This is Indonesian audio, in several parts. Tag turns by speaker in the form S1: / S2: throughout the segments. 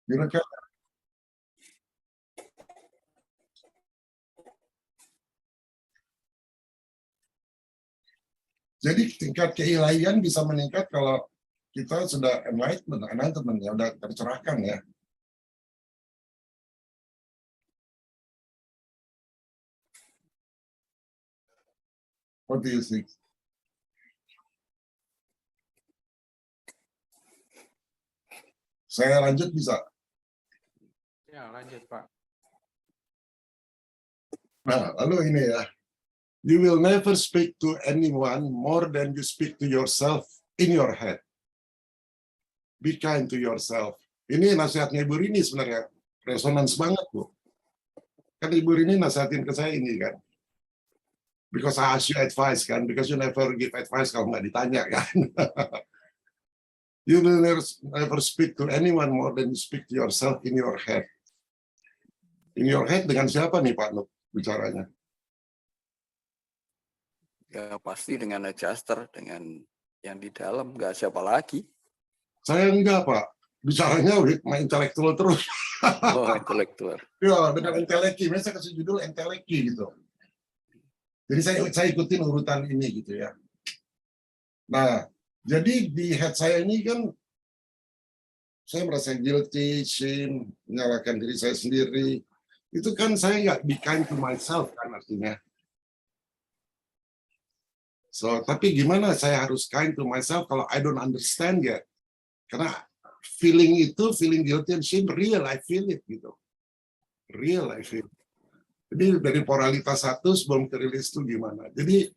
S1: Kira-kira. Jadi tingkat keilahian bisa meningkat kalau kita sudah enlightenment ya, udah tercerahkan ya. What do you think? Saya lanjut bisa?
S2: Ya, lanjut Pak.
S1: Nah, lalu ini ya. You will never speak to anyone more than you speak to yourself in your head. Be kind to yourself. Ini nasihatnya Ibu Rini sebenarnya. Resonans banget, Bu. Kan Ibu Rini nasihatin ke saya ini kan. Because I ask you advice kan. Because you never give advice kalau nggak ditanya kan. You will never speak to anyone more than you speak to yourself in your head. In your head dengan siapa nih Pak Nuk bicaranya?
S3: Ya pasti dengan adjuster, dengan yang di dalam, nggak siapa lagi.
S1: Saya enggak Pak, bicaranya with my intellectual terus.
S3: Oh, intelektual.
S1: Ya, dengan enteleki, saya kasih judul enteleki gitu. Jadi saya ikutin urutan ini gitu ya. Nah, jadi di head saya ini kan saya merasa guilty, shame, menyalahkan diri saya sendiri. Itu kan saya nggak be kind to myself kan artinya. So, tapi gimana saya harus kind to myself kalau I don't understand yet? Karena feeling itu, feeling guilty and shame, real, I feel it gitu. Real, I feel. Jadi dari moralitas 1 sebelum kerilis itu gimana? Jadi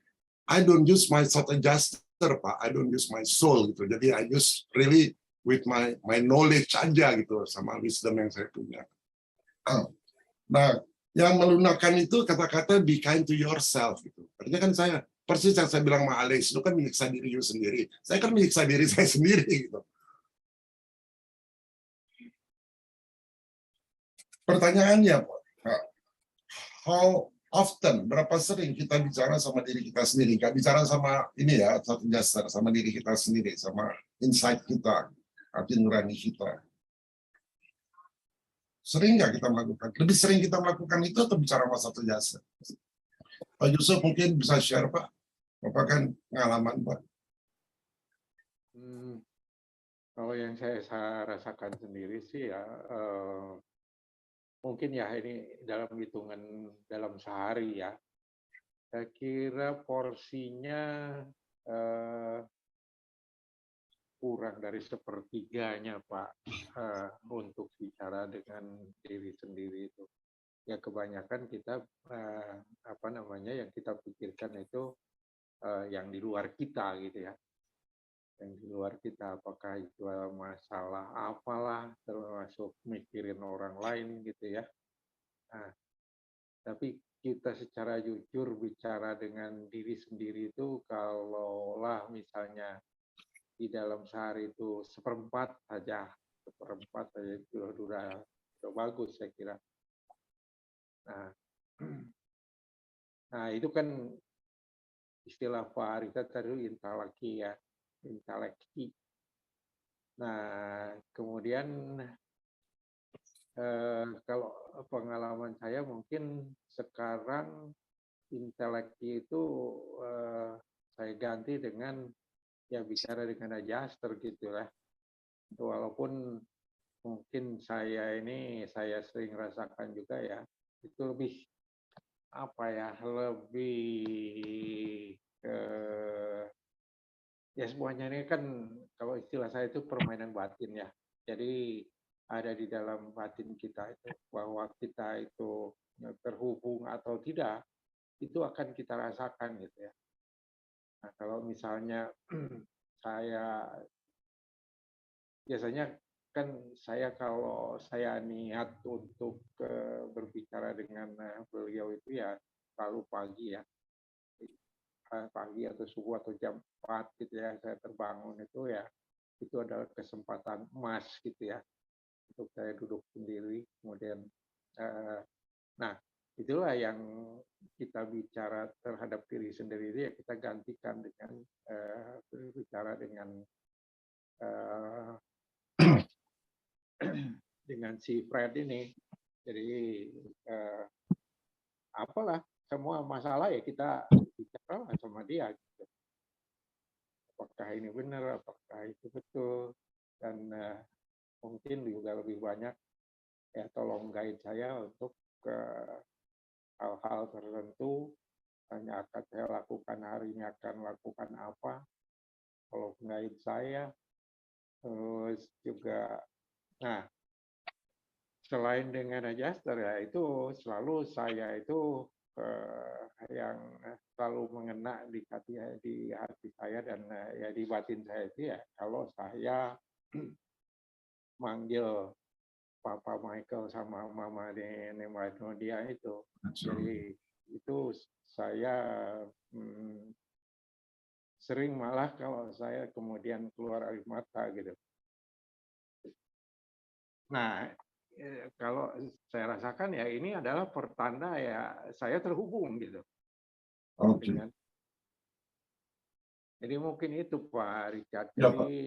S1: I don't use my thought adjuster, Pak. I don't use my soul gitu. Jadi I use really with my knowledge aja gitu, sama wisdom yang saya punya. Nah, yang melunakkan itu kata-kata be kind to yourself gitu. Artinya kan saya persis yang saya bilang sama Alex, itu kan menyiksa diri sendiri. Saya kan menyiksa diri saya sendiri gitu. Pertanyaannya, Pak, how often, berapa sering kita bicara sama diri kita sendiri? Nggak bicara sama ini ya, satu dasar, sama diri kita sendiri, sama insight kita, hati nurani kita. Sering nggak kita melakukan? Lebih sering kita melakukan itu atau bicara sama satu jasa? Pak Yusuf mungkin bisa share, Pak. Bapak kan pengalaman, Pak.
S2: Kalau yang saya rasakan sendiri sih ya, mungkin ya ini dalam hitungan dalam sehari ya. Saya kira porsinya kurang dari sepertiganya Pak untuk bicara dengan diri sendiri itu. Ya kebanyakan kita yang kita pikirkan itu yang di luar kita gitu ya. Yang di luar kita, apakah itu masalah apalah, termasuk mikirin orang lain gitu ya. Nah, tapi kita secara jujur bicara dengan diri sendiri itu, kalaulah misalnya di dalam sehari itu seperempat saja itu sudah bagus saya kira. Nah itu kan istilah Pak Arita tadi inteleki ya. Inteleki. Nah, kemudian kalau pengalaman saya mungkin sekarang inteleki itu saya ganti dengan ya bicara dengan adjuster gitu lah. Walaupun mungkin saya sering rasakan juga ya, itu lebih ya semuanya ini kan kalau istilah saya itu permainan batin ya. Jadi ada di dalam batin kita itu bahwa kita itu terhubung atau tidak itu akan kita rasakan gitu ya. Nah, kalau misalnya saya biasanya kan kalau saya niat untuk berbicara dengan beliau itu ya selalu pagi ya. Pagi atau subuh atau jam 4 gitu ya, saya terbangun itu ya, itu adalah kesempatan emas gitu ya, untuk saya duduk sendiri, kemudian, nah itulah yang kita bicara terhadap diri sendiri ya kita gantikan dengan berbicara dengan dengan si Fred ini. Jadi apalah semua masalah ya kita bicara sama dia gitu. Apakah ini benar, apakah itu betul, dan mungkin juga lebih banyak ya tolong guide saya untuk ke hal-hal tertentu yang akan saya lakukan hari ini, akan lakukan apa, kalau guide saya. Terus juga, nah selain dengan adjuster ya itu selalu saya itu yang selalu mengena di hati saya dan ya di batin saya itu ya kalau saya manggil Papa Michael sama Mama Dia itu. Jadi itu saya sering malah kalau saya kemudian keluar air mata gitu. Nah, kalau saya rasakan ya ini adalah pertanda ya saya terhubung gitu.
S1: Oke.
S2: Jadi mungkin itu Pak Richard.
S1: Ya,
S2: Jadi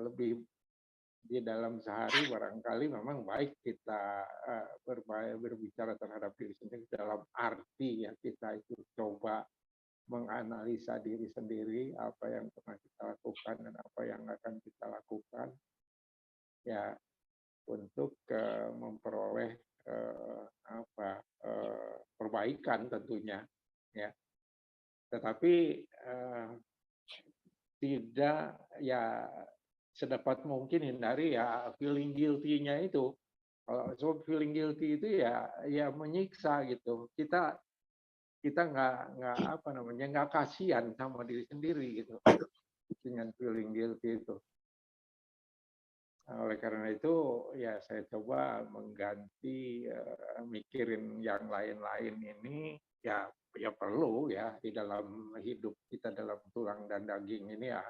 S2: lebih di dalam sehari barangkali memang baik kita berbicara terhadap diri sendiri dalam arti ya kita itu coba menganalisa diri sendiri apa yang pernah kita lakukan dan apa yang akan kita lakukan ya untuk memperoleh perbaikan tentunya ya. Tetapi tidak ya sedapat mungkin hindari ya feeling guilty-nya itu. Kalau feeling guilty itu ya menyiksa gitu. Kita nggak kasihan sama diri sendiri gitu dengan feeling guilty itu. Oleh karena itu ya saya coba mengganti mikirin yang lain-lain ini ya perlu ya di dalam hidup kita dalam tulang dan daging ini ya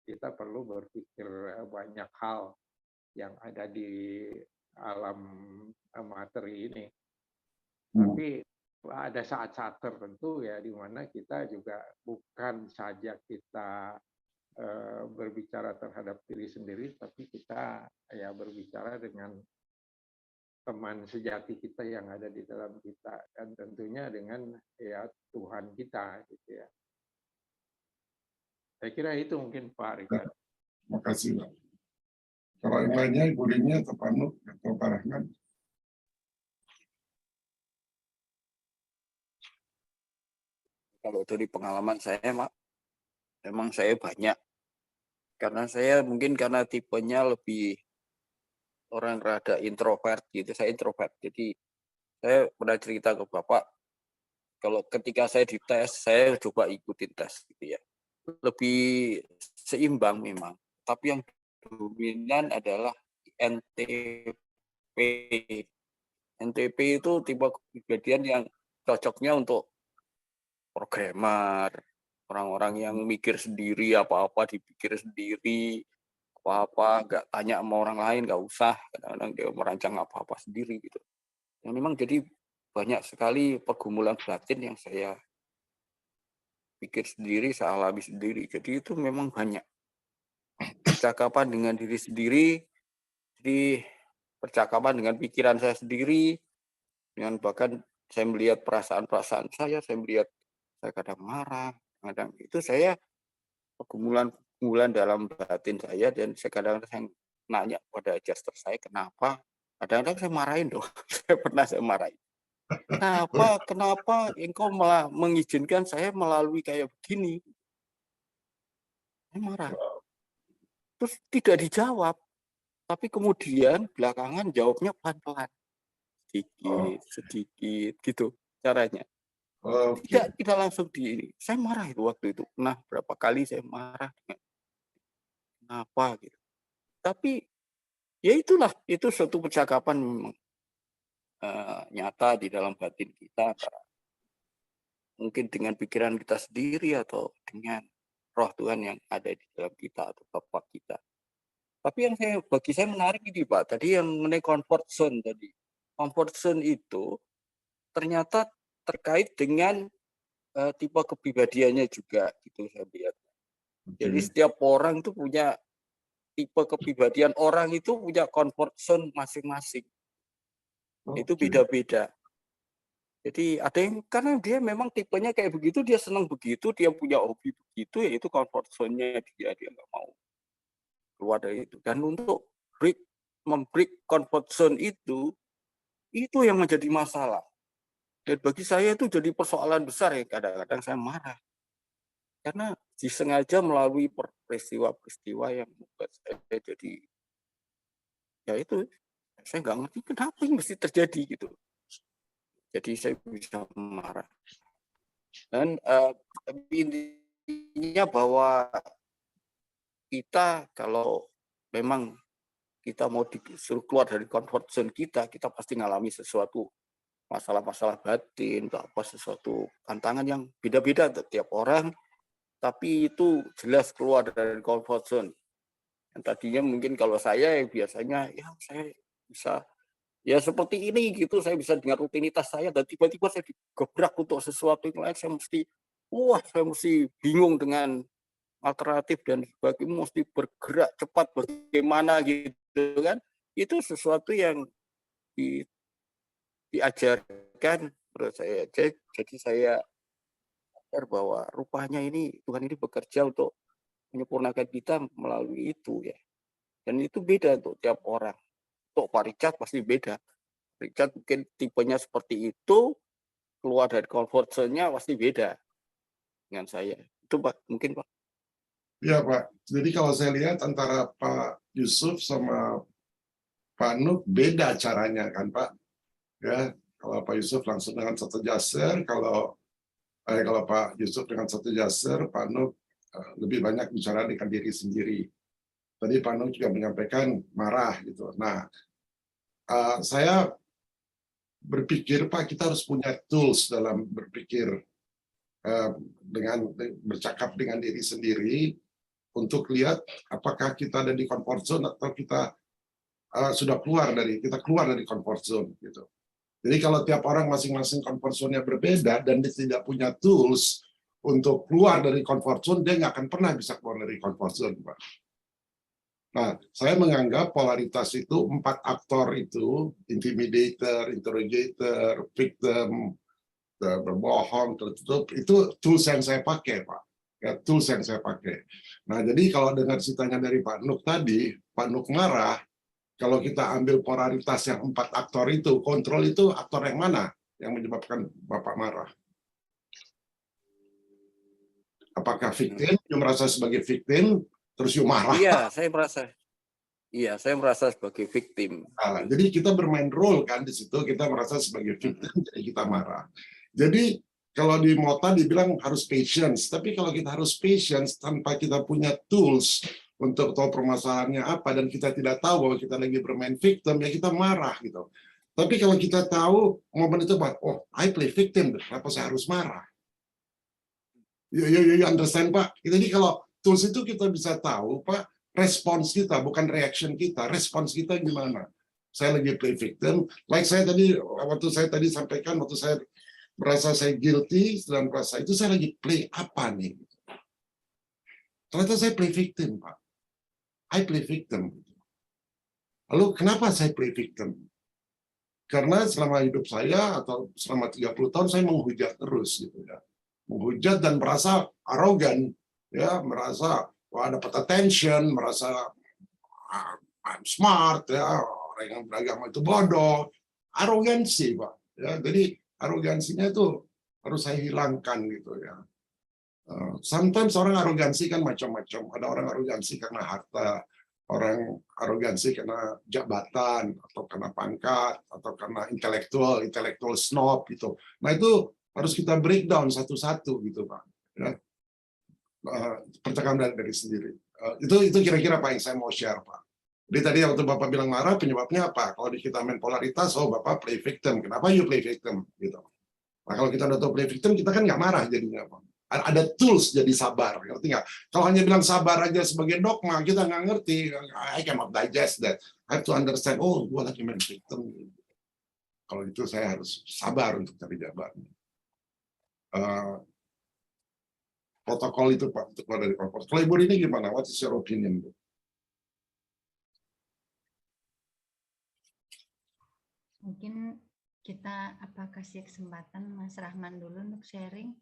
S2: kita perlu berpikir banyak hal yang ada di alam materi ini. Tapi ada saat-saat tertentu ya di mana kita juga bukan saja kita berbicara terhadap diri sendiri, tapi kita ya berbicara dengan teman sejati kita yang ada di dalam kita dan tentunya dengan ya Tuhan kita gitu ya. Saya kira itu mungkin Pak Richard.
S1: Terima kasih, Pak. Kalau yang lainnya, Ibu Rini atau Pak Nur atau Pak Rahman?
S3: Kalau dari pengalaman saya, Mak, memang saya banyak. Karena saya mungkin karena tipenya lebih orang rada introvert gitu, saya introvert. Jadi saya pernah cerita ke Bapak, kalau ketika saya dites, saya coba ikutin tes gitu ya. Lebih seimbang memang. Tapi yang dominan adalah NTP. NTP itu tipe kepribadian yang cocoknya untuk programmer, orang-orang yang mikir sendiri, apa-apa dipikir sendiri, apa-apa nggak tanya sama orang lain, nggak usah, kadang-kadang dia merancang apa-apa sendiri gitu. Yang memang jadi banyak sekali pergumulan batin yang saya pikir sendiri, saya alami sendiri. Jadi itu memang banyak. Percakapan dengan diri sendiri, jadi percakapan dengan pikiran saya sendiri, dengan bahkan saya melihat perasaan-perasaan saya melihat saya kadang marah, kadang itu saya pergumulan dalam batin saya dan kadang saya nanya pada adjuster saya kenapa, kadang-kadang saya marahin loh, saya marahin. Kenapa engkau malah mengizinkan saya melalui kayak begini? Saya marah. Terus tidak dijawab, tapi kemudian belakangan jawabnya pelan-pelan, sedikit gitu caranya. Tidak langsung saya marah itu waktu itu. Nah, berapa kali saya marah. Kenapa gitu. Tapi ya itulah, itu suatu percakapan memang nyata di dalam batin kita, mungkin dengan pikiran kita sendiri atau dengan roh Tuhan yang ada di dalam kita atau Bapa kita. Tapi yang bagi saya menarik ini Pak, tadi yang mengenai comfort zone tadi. Comfort zone itu ternyata terkait dengan tipe kepribadiannya juga gitu saya lihat. Jadi setiap orang itu punya tipe kepribadian orang itu punya comfort zone masing-masing. Itu
S1: Oke.
S3: beda-beda. Jadi ada yang karena dia memang tipenya kayak begitu, dia senang begitu, dia punya hobi begitu, ya itu comfort zone-nya dia nggak mau keluar dari itu. Dan untuk membreak comfort zone itu yang menjadi masalah. Dan bagi saya itu jadi persoalan besar ya, kadang-kadang saya marah. Karena disengaja melalui peristiwa-peristiwa yang membuat saya jadi, ya itu, saya nggak ngerti kenapa ini mesti terjadi gitu. Jadi saya bisa marah. Dan intinya bahwa kita kalau memang kita mau disuruh keluar dari comfort zone kita pasti ngalami sesuatu masalah-masalah batin, atau apa sesuatu tantangan yang beda-beda tiap orang, tapi itu jelas keluar dari comfort zone. Yang tadinya mungkin kalau saya biasanya ya saya bisa ya seperti ini gitu, saya bisa dengan rutinitas saya dan tiba-tiba saya digebrak untuk sesuatu yang lain, saya mesti bingung dengan alternatif dan sebagainya, mesti bergerak cepat bagaimana gitu kan. Itu sesuatu yang diajarkan menurut saya. Jadi saya sadar bahwa rupanya Tuhan ini bekerja untuk menyempurnakan kita melalui itu ya. Dan itu beda untuk tiap orang. Untuk Pak Richard pasti beda. Richard mungkin tipenya seperti itu, keluar dari comfort zone-nya pasti beda dengan saya. Itu Pak, mungkin Pak.
S1: Ya Pak, jadi kalau saya lihat antara Pak Yusuf sama Pak Nuk beda caranya kan Pak. Ya, kalau Pak Yusuf langsung dengan satu jaser, kalau Pak Yusuf dengan satu jaser, Pak Nuk lebih banyak bicara dengan diri sendiri. Tadi Pak Nuk juga menyampaikan marah gitu. Nah, saya berpikir Pak kita harus punya tools dalam berpikir dengan bercakap dengan diri sendiri untuk lihat apakah kita ada di comfort zone atau kita sudah keluar dari comfort zone gitu. Jadi kalau tiap orang masing-masing comfort zone-nya berbeda dan dia tidak punya tools untuk keluar dari comfort zone, dia nggak akan pernah bisa keluar dari comfort zone, Pak. Nah, saya menganggap polaritas itu 4 aktor itu, intimidator, interrogator, victim, berbohong, tertutup, itu tools yang saya pakai, Pak. Ya, tools yang saya pakai. Nah, jadi kalau dengar ceritanya dari Pak Nuk tadi, Pak Nuk marah, kalau kita ambil polaritas yang 4 aktor itu, kontrol itu aktor yang mana yang menyebabkan Bapak marah? Apakah victim, you merasa sebagai victim, terus you marah?
S3: Iya, saya merasa sebagai victim.
S1: Nah, jadi kita bermain role kan di situ, kita merasa sebagai victim, jadi kita marah. Jadi kalau di Mota dibilang harus patience, tapi kalau kita harus patience tanpa kita punya tools untuk tahu permasalahannya apa dan kita tidak tahu bahwa kita lagi bermain victim, ya kita marah gitu. Tapi kalau kita tahu momen itu, oh I play victim, kenapa saya harus marah? You understand Pak? Jadi kalau tools itu kita bisa tahu Pak, respons kita bukan reaction kita, respons kita gimana? Saya lagi play victim, like saya tadi waktu saya tadi sampaikan waktu saya merasa saya guilty dalam rasa itu saya lagi play apa nih? Ternyata saya play victim Pak. I play victim. Lalu kenapa saya play victim? Karena selama hidup saya atau selama 30 tahun saya menghujat terus gitu ya. Menghujat dan merasa arogan ya, merasa wah dapat attention, merasa I'm smart ya, orang yang beragama itu bodoh. Arogansi, Pak. Ya, jadi arogansinya itu harus saya hilangkan gitu ya. Sometimes orang arogansi kan macam-macam. Ada orang arogansi karena harta, orang arogansi karena jabatan, atau karena pangkat, atau karena intelektual snob gitu. Nah itu harus kita breakdown satu-satu gitu Pak. Ya. Percakapan dari sendiri. Itu kira-kira apa yang saya mau share Pak. Jadi tadi waktu Bapak bilang marah, penyebabnya apa? Kalau kita main polaritas, oh Bapak play victim. Kenapa you play victim? Gitu. Nah kalau kita udah tahu play victim, kita kan nggak marah jadinya Pak. Ada tools jadi sabar, ngerti nggak? Kalau hanya bilang sabar aja sebagai dogma, kita nggak ngerti. I cannot digest that. I have to understand, oh, gue lagi main victim. Kalau itu saya harus sabar untuk cari jawabannya. Protokol itu Pak, untuk keluar dari comfort. Kalau Ibu ini gimana? What is your opinion?
S4: Mungkin kita kasih kesempatan Mas Rahman dulu untuk sharing.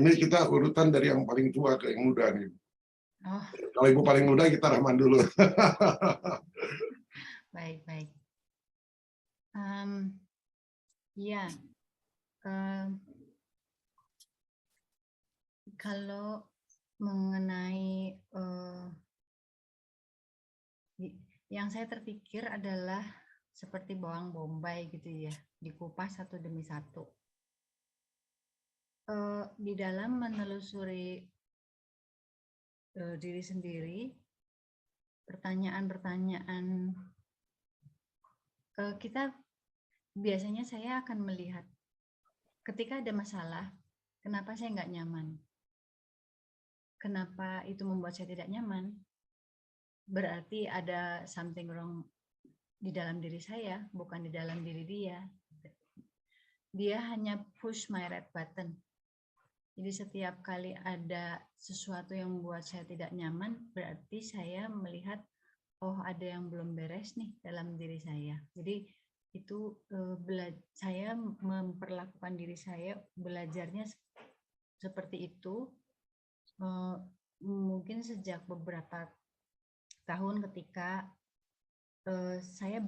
S1: Ini kita urutan dari yang paling tua ke yang muda nih.
S4: Oh,
S1: Kalau Ibu paling muda, kita Rahman dulu.
S4: baik. Ya, kalau mengenai yang saya terpikir adalah seperti bawang bombay gitu ya, dikupas satu demi satu. Di dalam menelusuri diri sendiri, pertanyaan-pertanyaan kita biasanya saya akan melihat ketika ada masalah, kenapa saya nggak nyaman? Kenapa itu membuat saya tidak nyaman? Berarti ada something wrong di dalam diri saya, bukan di dalam diri dia. Dia hanya push my red button. Jadi setiap kali ada sesuatu yang membuat saya tidak nyaman, berarti saya melihat, oh ada yang belum beres nih dalam diri saya. Jadi itu saya memperlakukan diri saya, belajarnya seperti itu. Mungkin sejak beberapa tahun ketika saya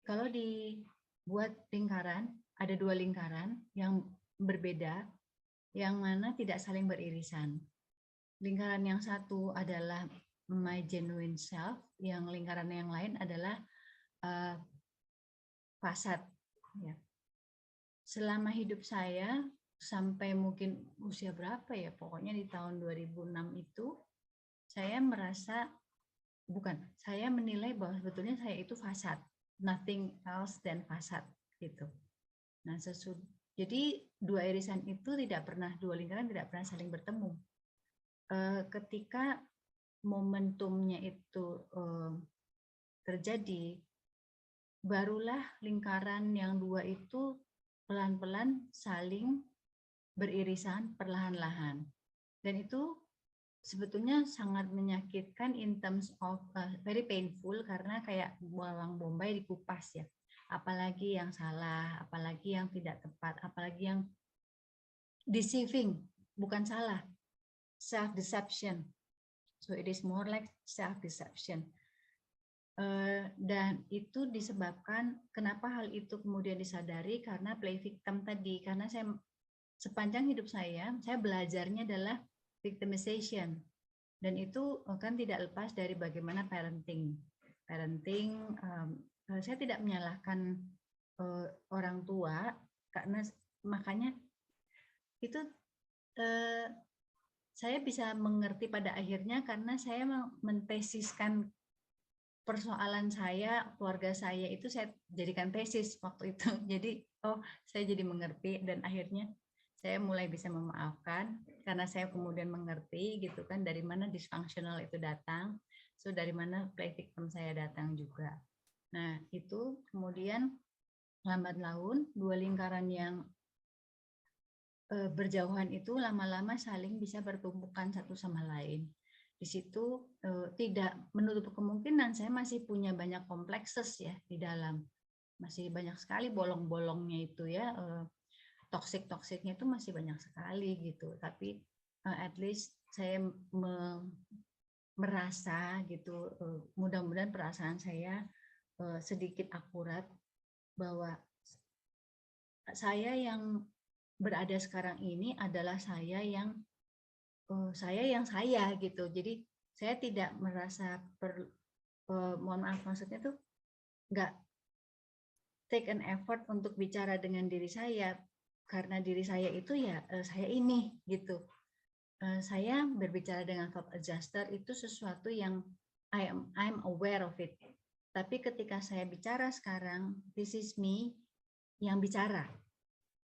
S4: kalau dibuat lingkaran, ada 2 lingkaran yang berbeda, yang mana tidak saling beririsan. Lingkaran yang satu adalah my genuine self, yang lingkaran yang lain adalah fasad. Ya. Selama hidup saya, sampai mungkin usia berapa ya, pokoknya di tahun 2006 itu, saya menilai bahwa sebetulnya saya itu fasad, nothing else than fasad gitu. Nah, jadi 2 irisan itu dua lingkaran tidak pernah saling bertemu. Ketika momentumnya itu terjadi, barulah lingkaran yang 2 itu pelan-pelan saling beririsan perlahan-lahan. Dan itu sebetulnya sangat menyakitkan in terms of very painful, karena kayak bawang bombay dikupas ya. Apalagi yang salah, apalagi yang tidak tepat, apalagi yang deceiving, bukan salah, self-deception. So it is more like self-deception. Dan itu disebabkan, kenapa hal itu kemudian disadari, karena play victim tadi. Karena saya sepanjang hidup saya belajarnya adalah victimization. Dan itu kan tidak lepas dari bagaimana parenting. Saya tidak menyalahkan orang tua, karena makanya itu saya bisa mengerti pada akhirnya karena saya mentesiskan persoalan saya, keluarga saya itu saya jadikan tesis waktu itu. Jadi saya jadi mengerti, dan akhirnya saya mulai bisa memaafkan karena saya kemudian mengerti gitu kan, dari mana dysfunctional itu datang, so dari mana play victim saya datang juga. Nah itu kemudian lambat laun 2 lingkaran yang berjauhan itu lama-lama saling bisa bertumpukan satu sama lain. Di situ tidak menutup kemungkinan saya masih punya banyak komplekses ya di dalam, masih banyak sekali bolong-bolongnya itu ya, toksik-toksiknya itu masih banyak sekali gitu. Tapi at least saya merasa gitu, mudah-mudahan perasaan saya sedikit akurat bahwa saya yang berada sekarang ini adalah saya yang saya gitu. Jadi saya tidak merasa mohon maaf, maksudnya tuh nggak take an effort untuk bicara dengan diri saya, karena diri saya itu ya saya ini gitu. Saya berbicara dengan thought adjuster itu sesuatu yang I'm aware of it. Tapi ketika saya bicara sekarang, this is me yang bicara.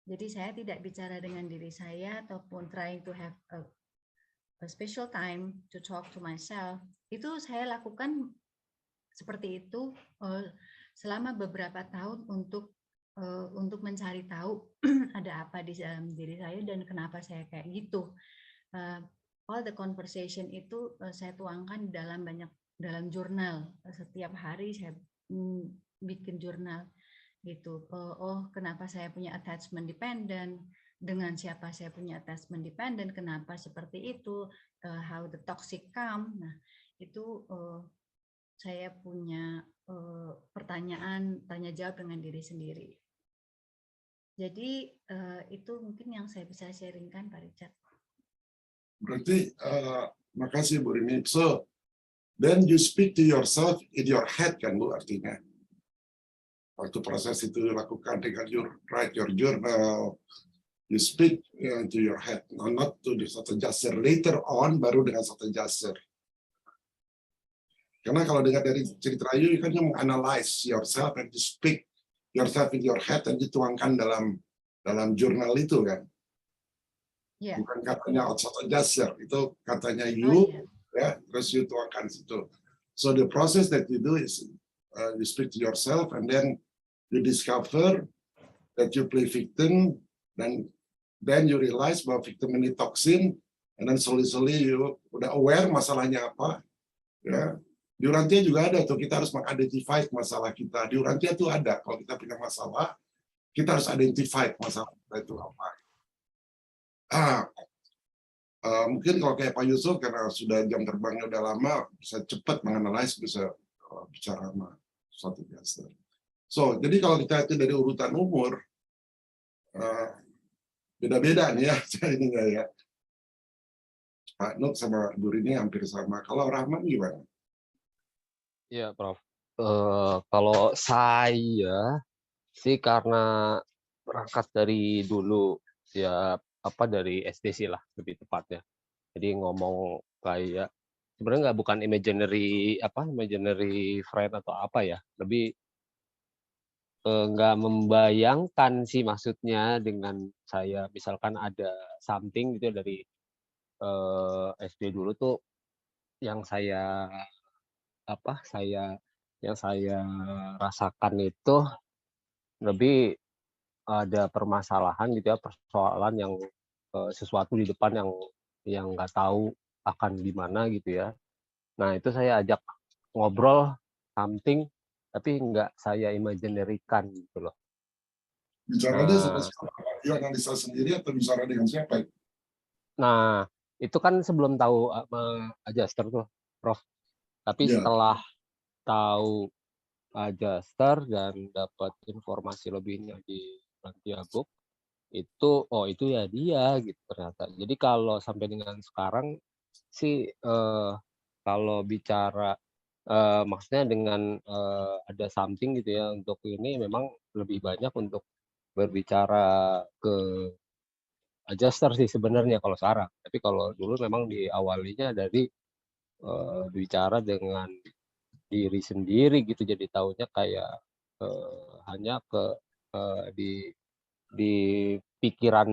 S4: Jadi saya tidak bicara dengan diri saya ataupun trying to have a special time to talk to myself. Itu saya lakukan seperti itu selama beberapa tahun untuk mencari tahu ada apa di dalam diri saya dan kenapa saya kayak gitu. All the conversation itu saya tuangkan dalam jurnal. Setiap hari saya bikin jurnal gitu. Oh, kenapa saya punya attachment dependent, dengan siapa saya punya attachment dependent, kenapa seperti itu, how the toxic come. Nah, itu saya punya pertanyaan, tanya jawab dengan diri sendiri. Jadi itu mungkin yang saya bisa sharingkan, Pak Richard.
S1: Berarti makasih Bu Rini. So then you speak to yourself in your head kan Bu, artinya waktu proses itu dilakukan dengan you write your journal, you speak to your head, not to the satu adjuster. Later on baru dengan satu adjuster. Karena kalau dengar dari cerita Ayu, kan you analyze yourself and you speak yourself in your head dan dituangkan dalam jurnal itu kan.
S4: Yeah.
S1: Bukan katanya outside adjuster, itu katanya you, ya, terus you tuangkan situ. So the process that you do is you speak to yourself and then you discover that you play victim, dan then you realize bahwa victim ini toxin, and then slowly you udah aware masalahnya apa, ya. Di Urantia juga ada tuh, kita harus mengidentify masalah kita. Di Urantia tuh ada, kalau kita punya masalah, kita harus identify masalah kita itu apa. Mungkin kalau kayak Pak Yusuf, karena sudah jam terbangnya udah lama, bisa cepat menganalisis, bisa bicara sama suatu adjuster. So, jadi kalau kita itu dari urutan umur, beda-beda nih ya, ini enggak ya. Pak Nuk sama Bu Rini hampir sama. Kalau Rahman gimana?
S5: Iya, Prof. Kalau saya sih karena berangkat dari dulu ya dari SD sih lah lebih tepatnya. Jadi ngomong kayak sebenarnya bukan imaginary friend atau apa ya, lebih nggak membayangkan sih maksudnya dengan saya misalkan ada something gitu dari SD dulu tuh yang saya rasakan itu lebih ada permasalahan gitu ya, persoalan yang sesuatu di depan yang nggak tahu akan gimana gitu ya. Nah itu saya ajak ngobrol something tapi nggak saya imaginary-kan gitu loh.
S1: Bicaranya sama siapa? You analisa sendiri atau bicara dengan siapa?
S5: Nah itu kan sebelum tahu adjuster tuh, Prof. Tapi setelah tahu adjuster dan dapat informasi lebihnya di Santiago, itu ya dia gitu ternyata. Jadi kalau sampai dengan sekarang sih kalau bicara maksudnya dengan ada something gitu ya untuk ini memang lebih banyak untuk berbicara ke adjuster sih sebenarnya kalau sekarang. Tapi kalau dulu memang diawalinya dari bicara dengan diri sendiri gitu, jadi taunya kayak hanya di pikiran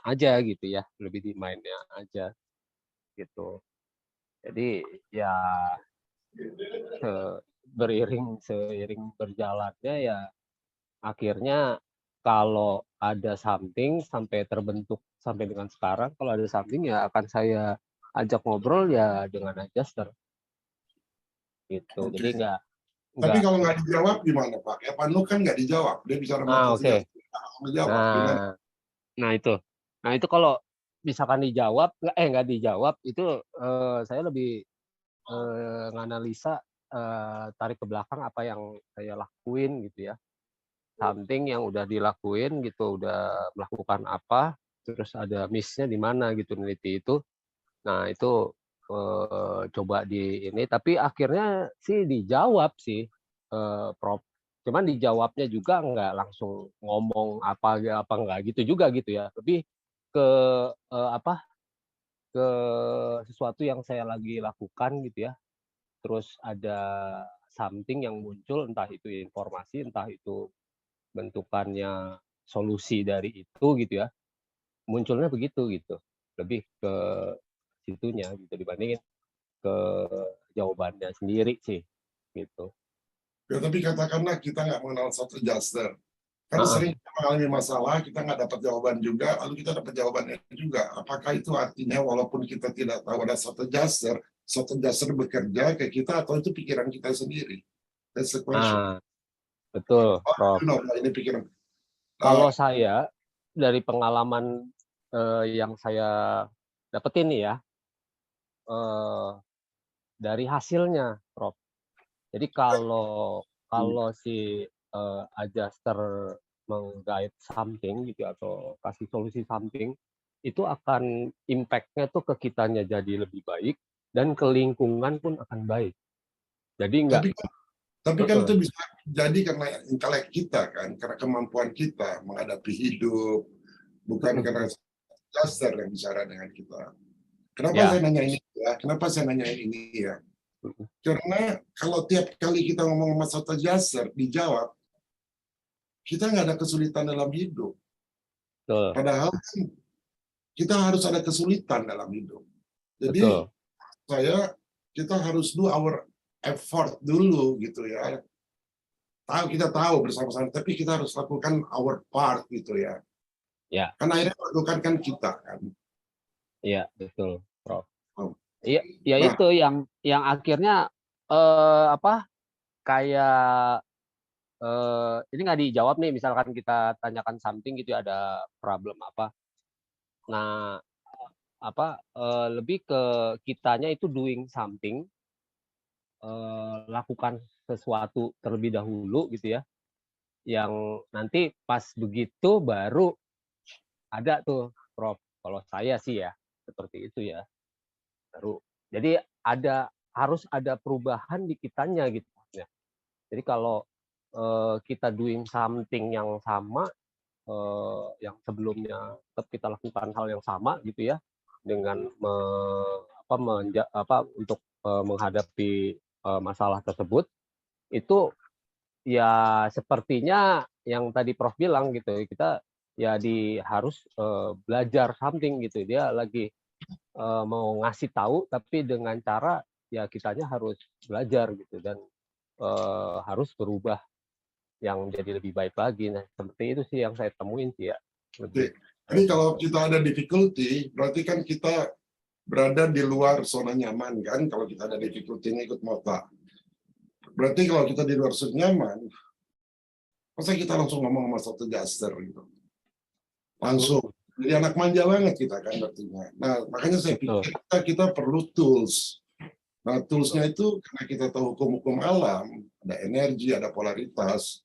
S5: aja gitu ya, lebih di mindnya aja gitu. Jadi ya seiring berjalannya ya akhirnya kalau ada something sampai terbentuk sampai dengan sekarang, kalau ada something ya akan saya ajak ngobrol ya dengan adjuster gitu. Okay. Jadi enggak.
S1: Tapi kalau nggak dijawab gimana Pak? Ya Pak Nuk kan nggak dijawab, dia bicara
S5: okay. Nah itu kalau misalkan dijawab nggak dijawab itu saya lebih nganalisa tarik ke belakang apa yang saya lakuin gitu ya, something yang udah dilakuin gitu, udah melakukan apa, terus ada miss-nya di mana gitu, neliti itu. Nah itu coba di ini, tapi akhirnya sih dijawab sih, Prof. Cuman dijawabnya juga nggak langsung ngomong apa nggak gitu juga gitu ya, lebih ke ke sesuatu yang saya lagi lakukan gitu ya, terus ada something yang muncul, entah itu informasi, entah itu bentukannya solusi dari itu gitu ya, munculnya begitu gitu, lebih ke situnya gitu dibandingin ke jawabannya sendiri sih gitu.
S1: Ya tapi katakanlah kita nggak mengenal satu adjuster, kan sering kita mengalami masalah, kita nggak dapat jawaban juga, lalu kita dapat jawabannya juga. Apakah itu artinya walaupun kita tidak tahu ada satu adjuster bekerja ke kita, atau itu pikiran kita sendiri? That's the question.
S5: Nah, betul, Prof.
S1: Ini pikiran.
S5: Kalau saya dari pengalaman yang saya dapetin nih ya, dari hasilnya, Prof. Jadi kalau si adjuster meng-guide something gitu atau kasih solusi something, itu akan impact-nya tuh ke kitanya jadi lebih baik dan ke lingkungan pun akan baik. Jadi enggak.
S1: Tapi kan itu bisa jadi karena intelek kita kan, karena kemampuan kita menghadapi hidup, bukan karena adjuster yang bicara dengan kita. Kenapa saya nanya ini ya? Kenapa saya nanya ini ya? Karena kalau tiap kali kita ngomong sama satu adjuster dijawab, kita nggak ada kesulitan dalam hidup.
S5: Betul.
S1: Padahal kita harus ada kesulitan dalam hidup. Jadi kita harus do our effort dulu gitu ya. Kita tahu bersama-sama, tapi kita harus lakukan our part gitu ya.
S5: Ya.
S1: Karena akhirnya lakukan kan kita kan.
S5: Iya, betul, Prof.
S1: Oh.
S6: Iya, ya
S1: Nah.
S6: itu yang akhirnya kayak ini nggak dijawab nih, misalkan kita tanyakan something gitu ya, ada problem apa. Nah, lebih ke kitanya itu doing something, lakukan sesuatu terlebih dahulu gitu ya, yang nanti pas begitu baru ada tuh, Prof. Kalau saya sih ya seperti itu ya, baru. Jadi harus ada perubahan di kitanya gitu ya. Jadi kalau kita doing something yang sama, yang sebelumnya tetap kita lakukan hal yang sama gitu ya, dengan untuk menghadapi masalah tersebut, itu ya sepertinya yang tadi Prof bilang gitu, kita ya harus belajar something gitu. Dia lagi mau ngasih tahu, tapi dengan cara ya kitanya harus belajar gitu dan harus berubah yang jadi lebih baik lagi. Nah, seperti itu sih yang saya temuin sih ya.
S1: Jadi kalau kita ada difficulty, berarti kan kita berada di luar zona nyaman kan. Kalau kita ada difficulty ikut mota. Berarti kalau kita di luar zona nyaman, masa kita langsung ngomong sama satu adjuster gitu. Langsung. Jadi anak manja banget kita kan artinya. Nah, makanya saya pikir kita perlu tools. Nah, toolsnya itu karena kita tahu hukum-hukum alam, ada energi, ada polaritas.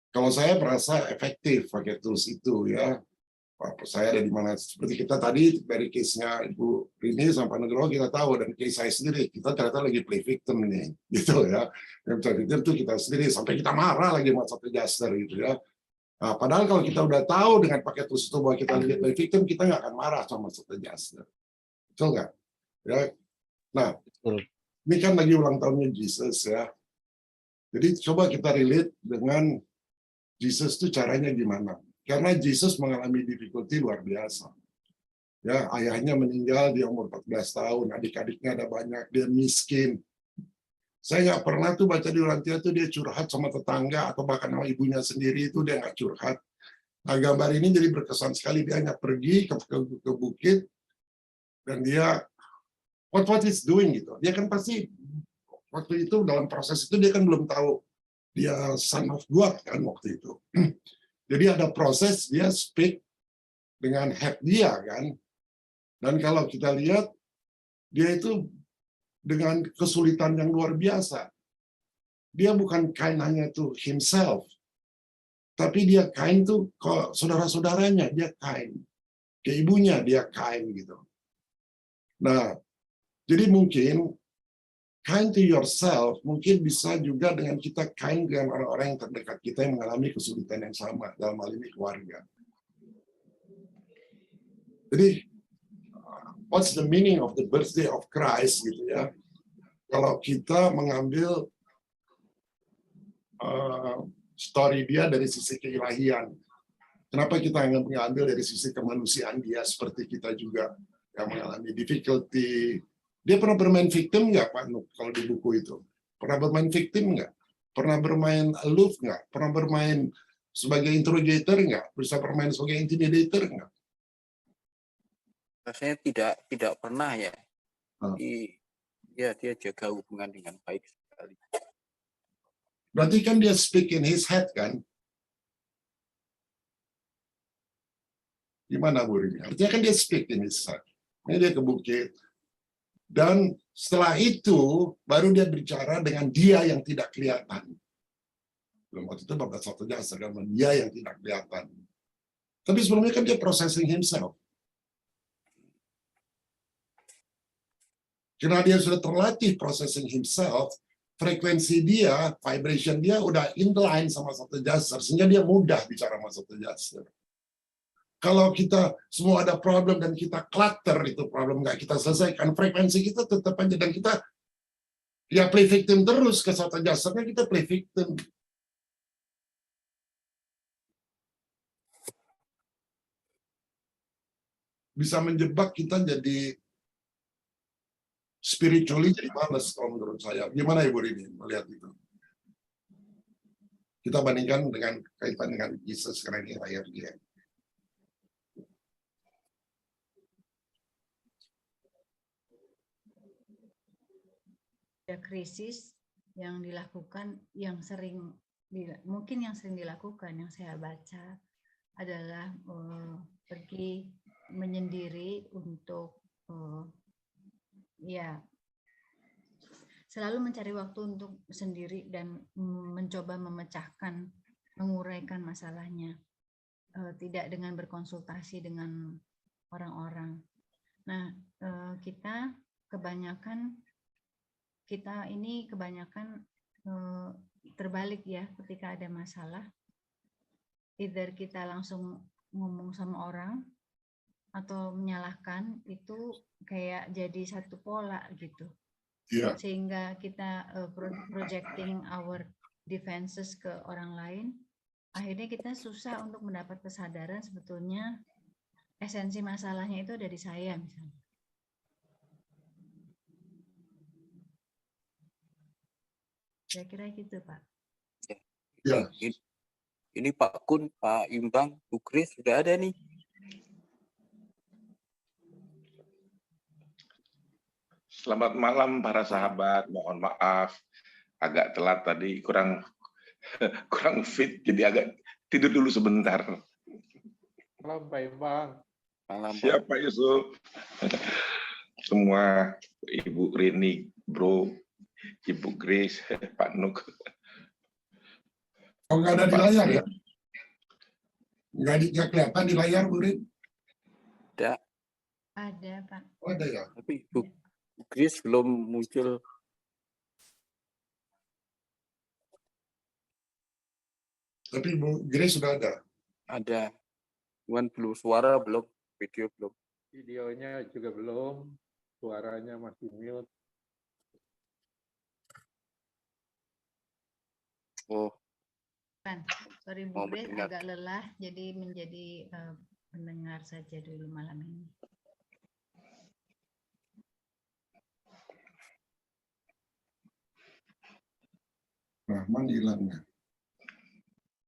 S1: Kalau saya merasa efektif pakai tools itu ya. Saya ada di mana seperti kita tadi dari case-nya Ibu Rini sampai Nugroho kita tahu, dan case saya sendiri kita ternyata lagi play victim nih gitu ya. Yang play victim itu kita sendiri sampai kita marah lagi sama satu adjuster gitu ya. Nah, padahal kalau kita udah tahu dengan pakai tools itu bahwa kita lagi play victim, kita nggak akan marah sama satu adjuster. Betul nggak? Ya. Nah, ini kan lagi ulang tahunnya Jesus ya. Jadi coba kita relate dengan Jesus itu caranya gimana? Karena Jesus mengalami difficulty luar biasa. Ya, ayahnya meninggal di umur 14 tahun, adik-adiknya ada banyak, dia miskin. Saya nggak pernah tuh baca di Ulantia tuh dia curhat sama tetangga atau bahkan sama ibunya sendiri itu dia nggak curhat. Nah, gambar ini jadi berkesan sekali. Dia hanya pergi ke bukit dan dia what is doing gitu. Dia kan pasti waktu itu dalam proses itu dia kan belum tahu dia son of God kan waktu itu. Jadi ada proses dia speak dengan head dia kan. Dan kalau kita lihat dia itu dengan kesulitan yang luar biasa. Dia bukan kind hanya to himself. Tapi dia kind tuh ke saudara-saudaranya, dia kind. Ke ibunya dia kind gitu. Nah, jadi mungkin kind to yourself mungkin bisa juga dengan kita kind dengan orang-orang yang terdekat kita yang mengalami kesulitan yang sama, dalam hal ini keluarga. Jadi, what's the meaning of the birthday of Christ gitu ya? Kalau kita mengambil story dia dari sisi keilahian, kenapa kita mengambil dari sisi kemanusiaan dia seperti kita juga yang mengalami difficulty. Dia pernah bermain victim nggak, Pak Nuk, kalau di buku itu? Pernah bermain victim nggak? Pernah bermain aloof nggak? Pernah bermain sebagai interrogator nggak? Bisa bermain sebagai intimidator nggak?
S3: Rasanya tidak pernah ya. Jadi, ya dia jaga hubungan dengan baik sekali.
S1: Berarti kan dia speak in his head kan? Gimana Bu Rini? Artinya kan dia speak in his head. Ini dia ke bukit. Dan setelah itu baru dia bicara dengan dia yang tidak kelihatan. Belum waktu itu Bapak satu jasa dengan dia yang tidak kelihatan. Tapi sebelumnya kan dia processing himself. Karena dia sudah terlatih processing himself, frekuensi dia, vibration dia udah inline sama satu jasa, sehingga dia mudah bicara sama satu jasa. Kalau kita semua ada problem dan kita clutter itu problem nggak kita selesaikan, frekuensi kita tetap aja, dan kita ya play victim terus ke satu jasanya, kita play victim. Bisa menjebak kita jadi spiritually jadi males kalau menurut saya. Gimana Ibu Rini melihat itu? Kita bandingkan dengan kaitan dengan Yesus karena ini lahir dia.
S4: Ada krisis yang dilakukan, yang sering dilakukan, yang saya baca adalah pergi menyendiri untuk ya selalu mencari waktu untuk sendiri dan mencoba memecahkan, menguraikan masalahnya, tidak dengan berkonsultasi dengan orang-orang. Nah, kita ini kebanyakan terbalik ya, ketika ada masalah, either kita langsung ngomong sama orang atau menyalahkan, itu kayak jadi satu pola gitu.
S1: Yeah.
S4: Sehingga kita projecting our defenses ke orang lain, akhirnya kita susah untuk mendapat kesadaran sebetulnya esensi masalahnya itu ada di saya misalnya. Saya kira gitu Pak.
S1: Ya.
S3: Ini Pak Kun, Pak Imbang, Bu Kris sudah ada nih.
S7: Selamat malam para sahabat, mohon maaf agak telat tadi, kurang fit, jadi agak tidur dulu sebentar.
S2: Malam Pak Imbang.
S3: Malam, Pak.
S7: Siapa Yusuf? Semua Ibu Rini, Bro, Ibu Grace, Pak Nuk.
S1: Oh, nggak ada di layar ya? Nggak kelihatan di layar, Bu Rin?
S4: Ada Pak.
S1: Oh, ada ya?
S3: Tapi Bu Grace belum muncul.
S1: Tapi Bu Grace sudah ada?
S3: Ada. Cuman belum, suara belum, video belum.
S2: Videonya juga belum, suaranya masih mute.
S3: Oh,
S4: Sorry Bu Grace, agak lelah, jadi menjadi pendengar saja dulu malam ini.
S1: Rahman hilangnya.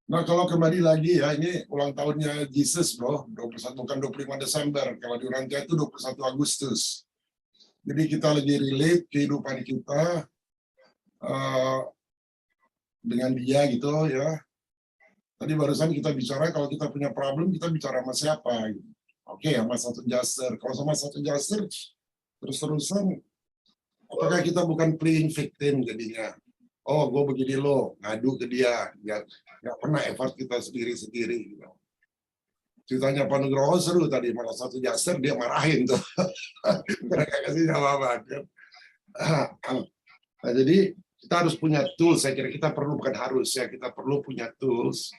S1: Nah, kalau kembali lagi ya, ini ulang tahunnya Jesus, bro. 21, bukan 25 Desember. Kalau di Ranca itu 21 Agustus. Jadi kita lagi relate kehidupan kita dengan dia gitu ya. Tadi barusan kita bicara kalau kita punya problem, kita bicara sama siapa? Gitu. Oke, sama satu jaster. Kalau sama satu jaster, terus-terusan, apakah kita bukan playing victim jadinya? Oh, gue begini lo, ngadu ke dia, nggak pernah effort kita sendiri-sendiri. Gitu. Ceritanya Pak Nugroho seru tadi, malah satu jaster dia marahin tuh, mereka kasih jawaban. Kan? Nah, jadi kita harus punya tools. Saya kira kita perlu, bukan harus ya, kita perlu punya tools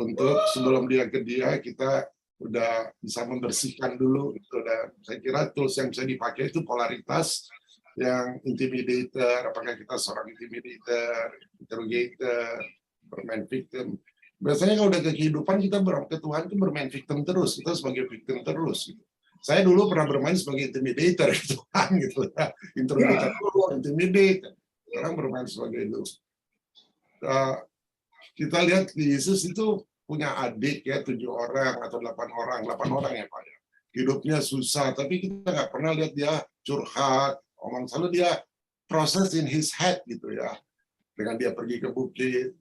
S1: untuk sebelum dia ke dia kita udah bisa membersihkan dulu. Gitu. Dan saya kira tools yang bisa dipakai itu polaritas. Yang intimidator, apakah kita seorang intimidator, interrogator, bermain victim. Biasanya kalau udah ke kehidupan kita ke Tuhan itu bermain victim terus, kita sebagai victim terus. Gitu. Saya dulu pernah bermain sebagai intimidator ke Tuhan gitu ya, interrogator dulu, intimidator. Sekarang bermain sebagai itu. Kita lihat Yesus itu punya adik ya 7 orang atau 8 orang ya Pak ya. Hidupnya susah, tapi kita nggak pernah lihat dia curhat. Omong selalu dia proses in his head gitu ya. dengan dia pergi ke bukit.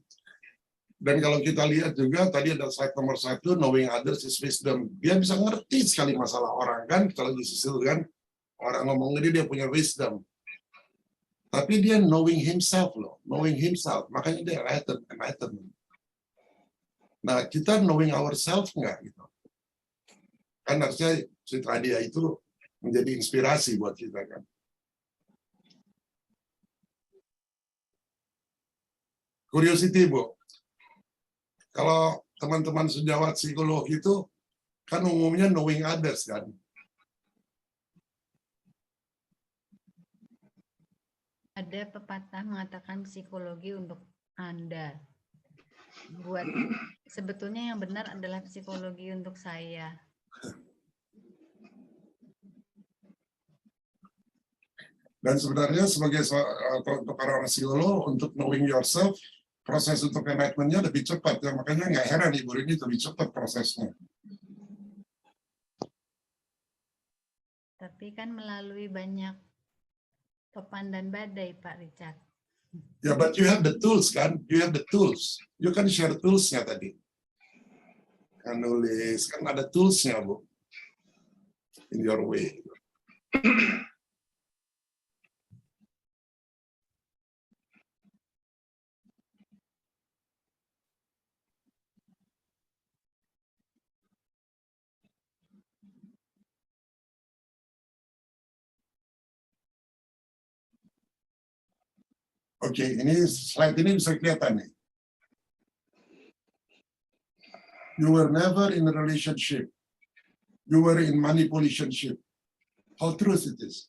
S1: Dan kalau kita lihat juga tadi ada slide nomor 1, knowing others is wisdom. Dia bisa ngerti sekali masalah orang kan, kalau di situ kan orang ngomong ini dia punya wisdom. Tapi dia knowing himself loh, knowing himself. Makanya dia enlightenment. Nah, kita knowing ourselves enggak gitu. Kan harusnya Citra dia itu menjadi inspirasi buat kita kan. Curiosity, Bu. Kalau teman-teman sejawat psikologi itu kan umumnya knowing others kan.
S4: Ada pepatah mengatakan psikologi untuk Anda. Buat sebetulnya yang benar adalah psikologi untuk saya.
S1: Dan sebenarnya sebagai untuk orang psikolog, untuk knowing yourself, proses untuk enlightenment-nya lebih cepat. Ya. Makanya nggak heran Ibu ini lebih cepat prosesnya.
S4: Tapi kan melalui banyak topan dan badai, Pak Richard.
S1: Ya, but you have the tools kan? You have the tools. You can share tools-nya tadi. Kan nulis, kan ada tools-nya, Bu. In your way. Oke, ini slide ini bisa kelihatan nih. You were never in a relationship. You were in manipulationship. How true it is?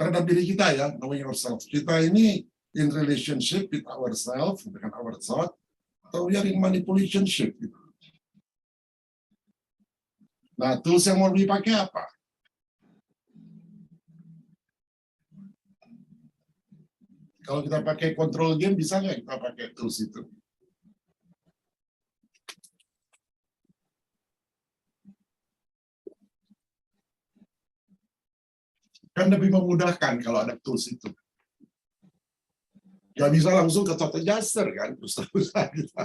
S1: Terhadap diri kita ya, knowing ourselves. Kita ini in relationship with ourselves, dengan our thought, atau we are in manipulationship. Gitu. Nah, tools yang mau dipakai apa? Kalau kita pakai control game, bisa nggak kita pakai tools itu? Kan lebih memudahkan kalau ada tools itu. Nggak bisa langsung ke thought adjuster kan, terus-terusan kita.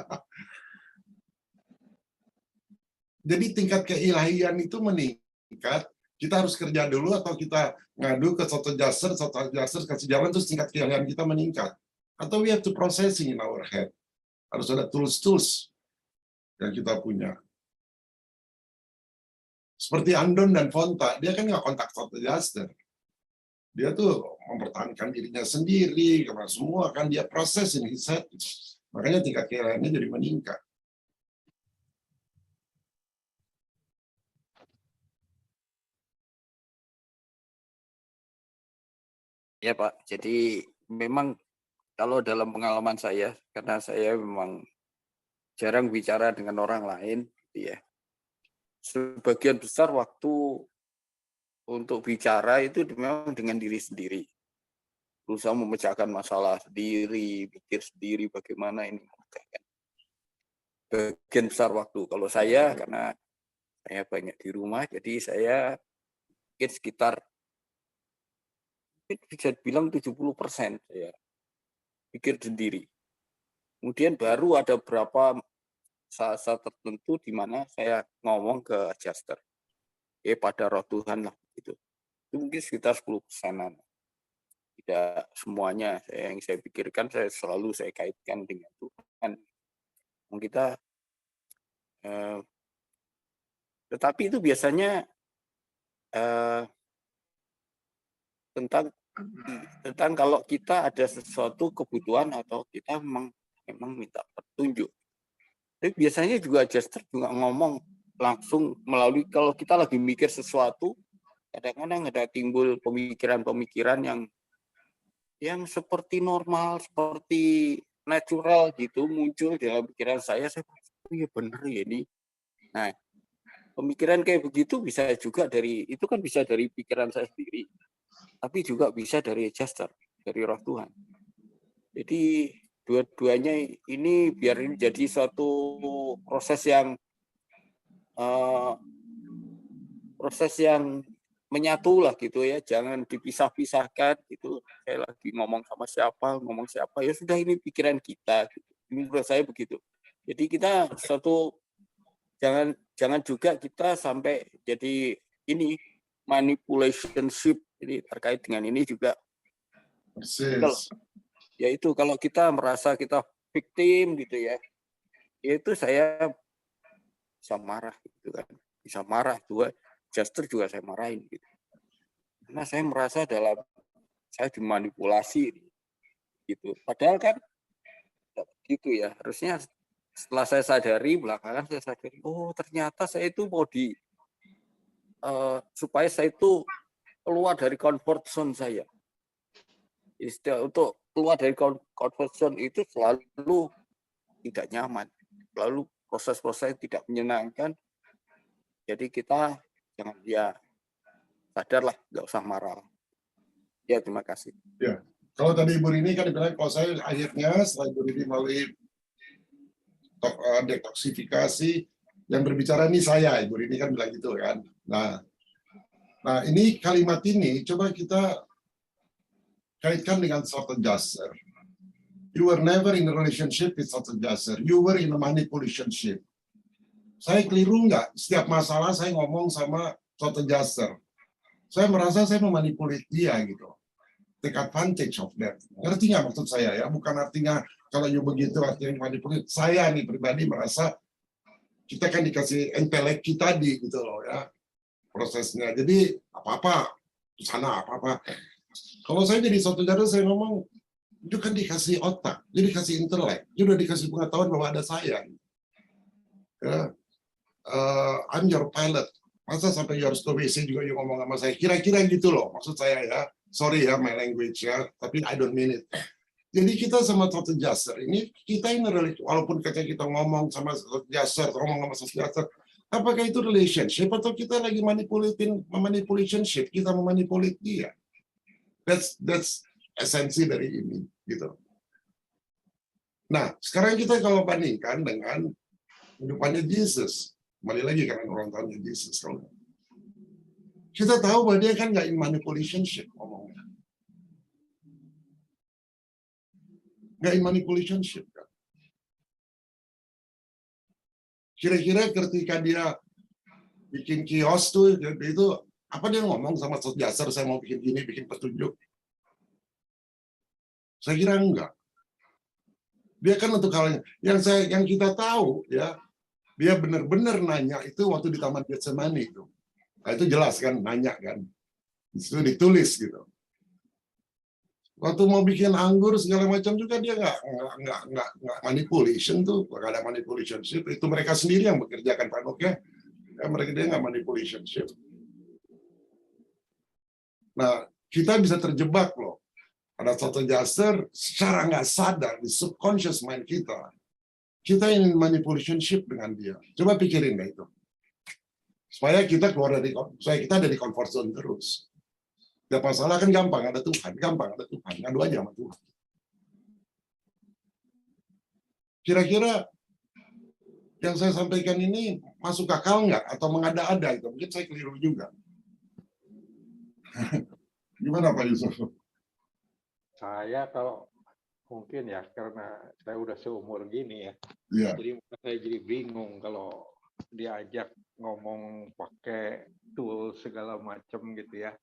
S1: Jadi tingkat keilahian itu meningkat. Kita harus kerja dulu atau kita ngadu ke thought adjuster kasih jalan terus tingkat keilahian kita meningkat. Atau we have to processing in our head. Harus ada tools-tools yang kita punya. Seperti Andon dan Fonta, dia kan nggak kontak thought adjuster. Dia tuh mempertahankan dirinya sendiri, karena semua kan dia proses ini. Makanya tingkat keilahiannya jadi meningkat.
S3: Ya Pak, jadi memang kalau dalam pengalaman saya, karena saya memang jarang bicara dengan orang lain, ya. Sebagian besar waktu untuk bicara itu memang dengan diri sendiri. Berusaha memecahkan masalah sendiri, pikir sendiri bagaimana ini. Bagian besar waktu. Kalau saya, karena saya banyak di rumah, jadi saya mungkin sekitar bisa bilang 70% ya pikir sendiri. Kemudian baru ada berapa saat-saat tertentu di mana saya ngomong ke adjuster. Pada roh Tuhan lah gitu. Itu mungkin sekitar 10%-an. Tidak semuanya yang saya pikirkan saya kaitkan dengan Tuhan. Kita tetapi itu biasanya tentang kalau kita ada sesuatu kebutuhan atau kita memang minta petunjuk. Tapi biasanya juga adjuster juga ngomong langsung melalui kalau kita lagi mikir sesuatu, kadang-kadang ada timbul pemikiran-pemikiran yang seperti normal, seperti natural gitu muncul dalam pikiran saya oh iya benar ya ini. Nah, pemikiran kayak begitu bisa juga itu kan bisa dari pikiran saya sendiri. Tapi juga bisa dari adjuster, dari roh Tuhan. Jadi dua-duanya ini biar ini jadi suatu proses yang menyatulah gitu ya, jangan dipisah-pisahkan gitu. Saya lagi ngomong siapa, ya sudah ini pikiran kita. Gitu. Ini menurut saya begitu. Jadi kita jangan juga kita sampai jadi ini manipulationship. Jadi terkait dengan ini juga.
S1: Persis.
S3: Yaitu kalau kita merasa kita victim gitu ya, itu saya bisa marah gitu kan, bisa marah juga. Juster juga saya marahin gitu. Karena saya merasa saya dimanipulasi gitu. Padahal kan gitu ya. Harusnya setelah saya sadari belakangan oh ternyata saya itu mau supaya saya itu keluar dari comfort zone saya. Untuk keluar dari comfort zone itu selalu tidak nyaman, selalu proses-proses tidak menyenangkan. Jadi kita jangan sadarlah, nggak usah marah. Ya, terima kasih.
S1: Ya, kalau tadi Ibu Rini kan dibilang kalau saya akhirnya setelah Ibu Rini melalui detoksifikasi yang berbicara ini saya, Ibu Rini kan bilang gitu kan. Nah ini kalimat ini coba kita kaitkan dengan sort adjuster. You were never in a relationship with sort adjuster. You were in a manipulationship. Saya keliru nggak? Setiap masalah saya ngomong sama sort adjuster. Saya merasa saya memanipulasi dia gitu. Take advantage of that. Ngerti nggak maksud saya ya? Bukan artinya kalau you begitu artinya manipulasi. Saya nih pribadi merasa kita kan dikasih intelek kita gitu loh ya prosesnya. Jadi apa-apa sana apa-apa. Kalau saya jadi satu jadul saya ngomong, itu kan dikasih otak, jadi dikasih intelek, juga dikasih pengetahuan bahwa ada saya. Ya. I'm your pilot. Masa sampai you harus ke WC juga you ngomong sama saya. Kira-kira gitu loh maksud saya ya. Sorry ya my language ya, tapi I don't mean it. Jadi kita sama satu adjuster ini, kita ini walaupun kita ngomong sama satu adjuster, ngomong sama satu adjuster, apakah itu relationship atau kita lagi manipulationship, kita memanipulasi dia. That's esensi dari ini gitu. Nah, sekarang kita kalau bandingkan dengan kehidupannya Yesus, kembali lagi karena orang tahunnya Yesus kalau kita tahu bahwa dia kan nggak in manipulationship ngomongnya, nggak in manipulationship kan. Kira-kira ketika dia bikin kios tuh itu apa dia ngomong sama dasar saya mau bikin gini, bikin petunjuk? Saya kira enggak. Dia kan untuk hal yang kita tahu ya, dia benar-benar nanya itu waktu di Taman Getsemani itu. Nah, itu jelas kan nanya kan. Itu ditulis gitu. Waktu mau bikin anggur segala macam juga dia nggak manipulation tuh, nggak ada manipulationship. Itu mereka sendiri yang bekerjakan Pak Nok ya. Mereka dia nggak manipulationship. Nah, kita bisa terjebak loh. Ada satu adjuster secara nggak sadar di subconscious mind kita ingin manipulationship dengan dia. Coba pikirin deh itu. Supaya kita keluar dari, supaya kita ada di comfort zone terus. Gak masalah kan gampang, ada Tuhan, ngadu aja sama Tuhan. Kira-kira yang saya sampaikan ini masuk akal nggak atau mengada-ada itu? Mungkin saya keliru juga. Gimana Pak Yusuf?
S2: Saya kalau mungkin ya karena saya udah seumur gini ya, jadi saya jadi bingung kalau diajak ngomong pakai tool segala macam gitu ya.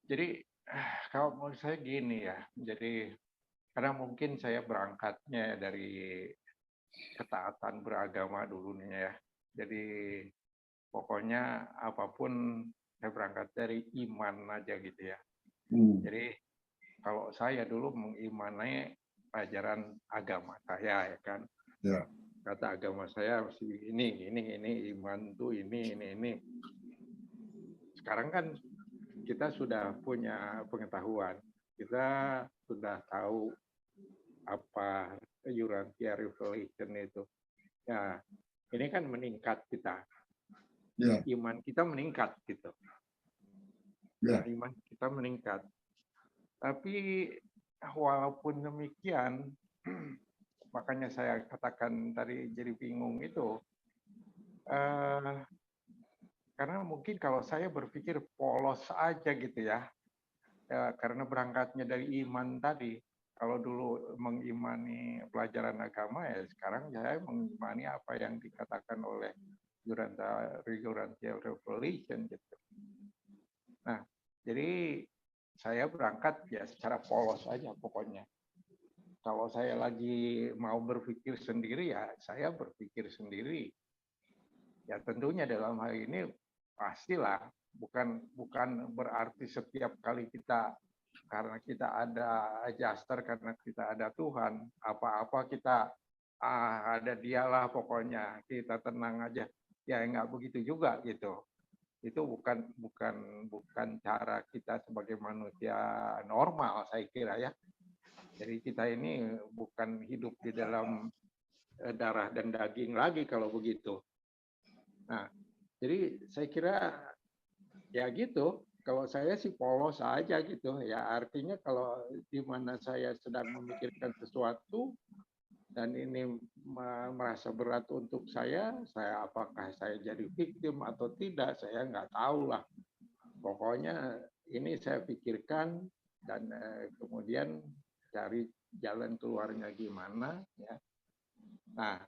S2: Jadi kalau menurut saya gini ya, jadi karena mungkin saya berangkatnya dari ketaatan beragama dulunya ya. Jadi pokoknya apapun saya berangkat dari iman aja gitu ya. Jadi kalau saya dulu mengimani ajaran agama saya ya kan.
S1: Ya.
S2: Kata agama saya ini iman tuh ini. Sekarang kan kita sudah punya pengetahuan, kita sudah tahu apa Urantia Revelation itu. Ya, ini kan meningkat kita.
S1: Ya.
S2: Iman kita meningkat gitu.
S1: Ya.
S2: Iman kita meningkat. Tapi walaupun demikian, makanya saya katakan tadi jadi bingung itu, Karena mungkin kalau saya berpikir polos aja gitu ya, karena berangkatnya dari iman tadi. Kalau dulu mengimani pelajaran agama, ya sekarang saya mengimani apa yang dikatakan oleh Urantia Revelation gitu. Nah, jadi saya berangkat ya secara polos aja pokoknya. Kalau saya lagi mau berpikir sendiri, ya saya berpikir sendiri. Ya tentunya dalam hal ini pastilah bukan berarti setiap kali kita, karena kita ada adjuster, karena kita ada Tuhan, apa-apa kita ada dialah pokoknya, kita tenang aja. Ya nggak begitu juga gitu. Itu bukan cara kita sebagai manusia normal, saya kira ya. Jadi kita ini bukan hidup di dalam darah dan daging lagi kalau begitu. Nah, jadi saya kira ya gitu. Kalau saya sih polos aja gitu. Ya artinya kalau di mana saya sedang memikirkan sesuatu dan ini merasa berat untuk saya apakah saya jadi victim atau tidak, saya nggak tahu lah. Pokoknya ini saya pikirkan dan kemudian cari jalan keluarnya gimana ya. Nah,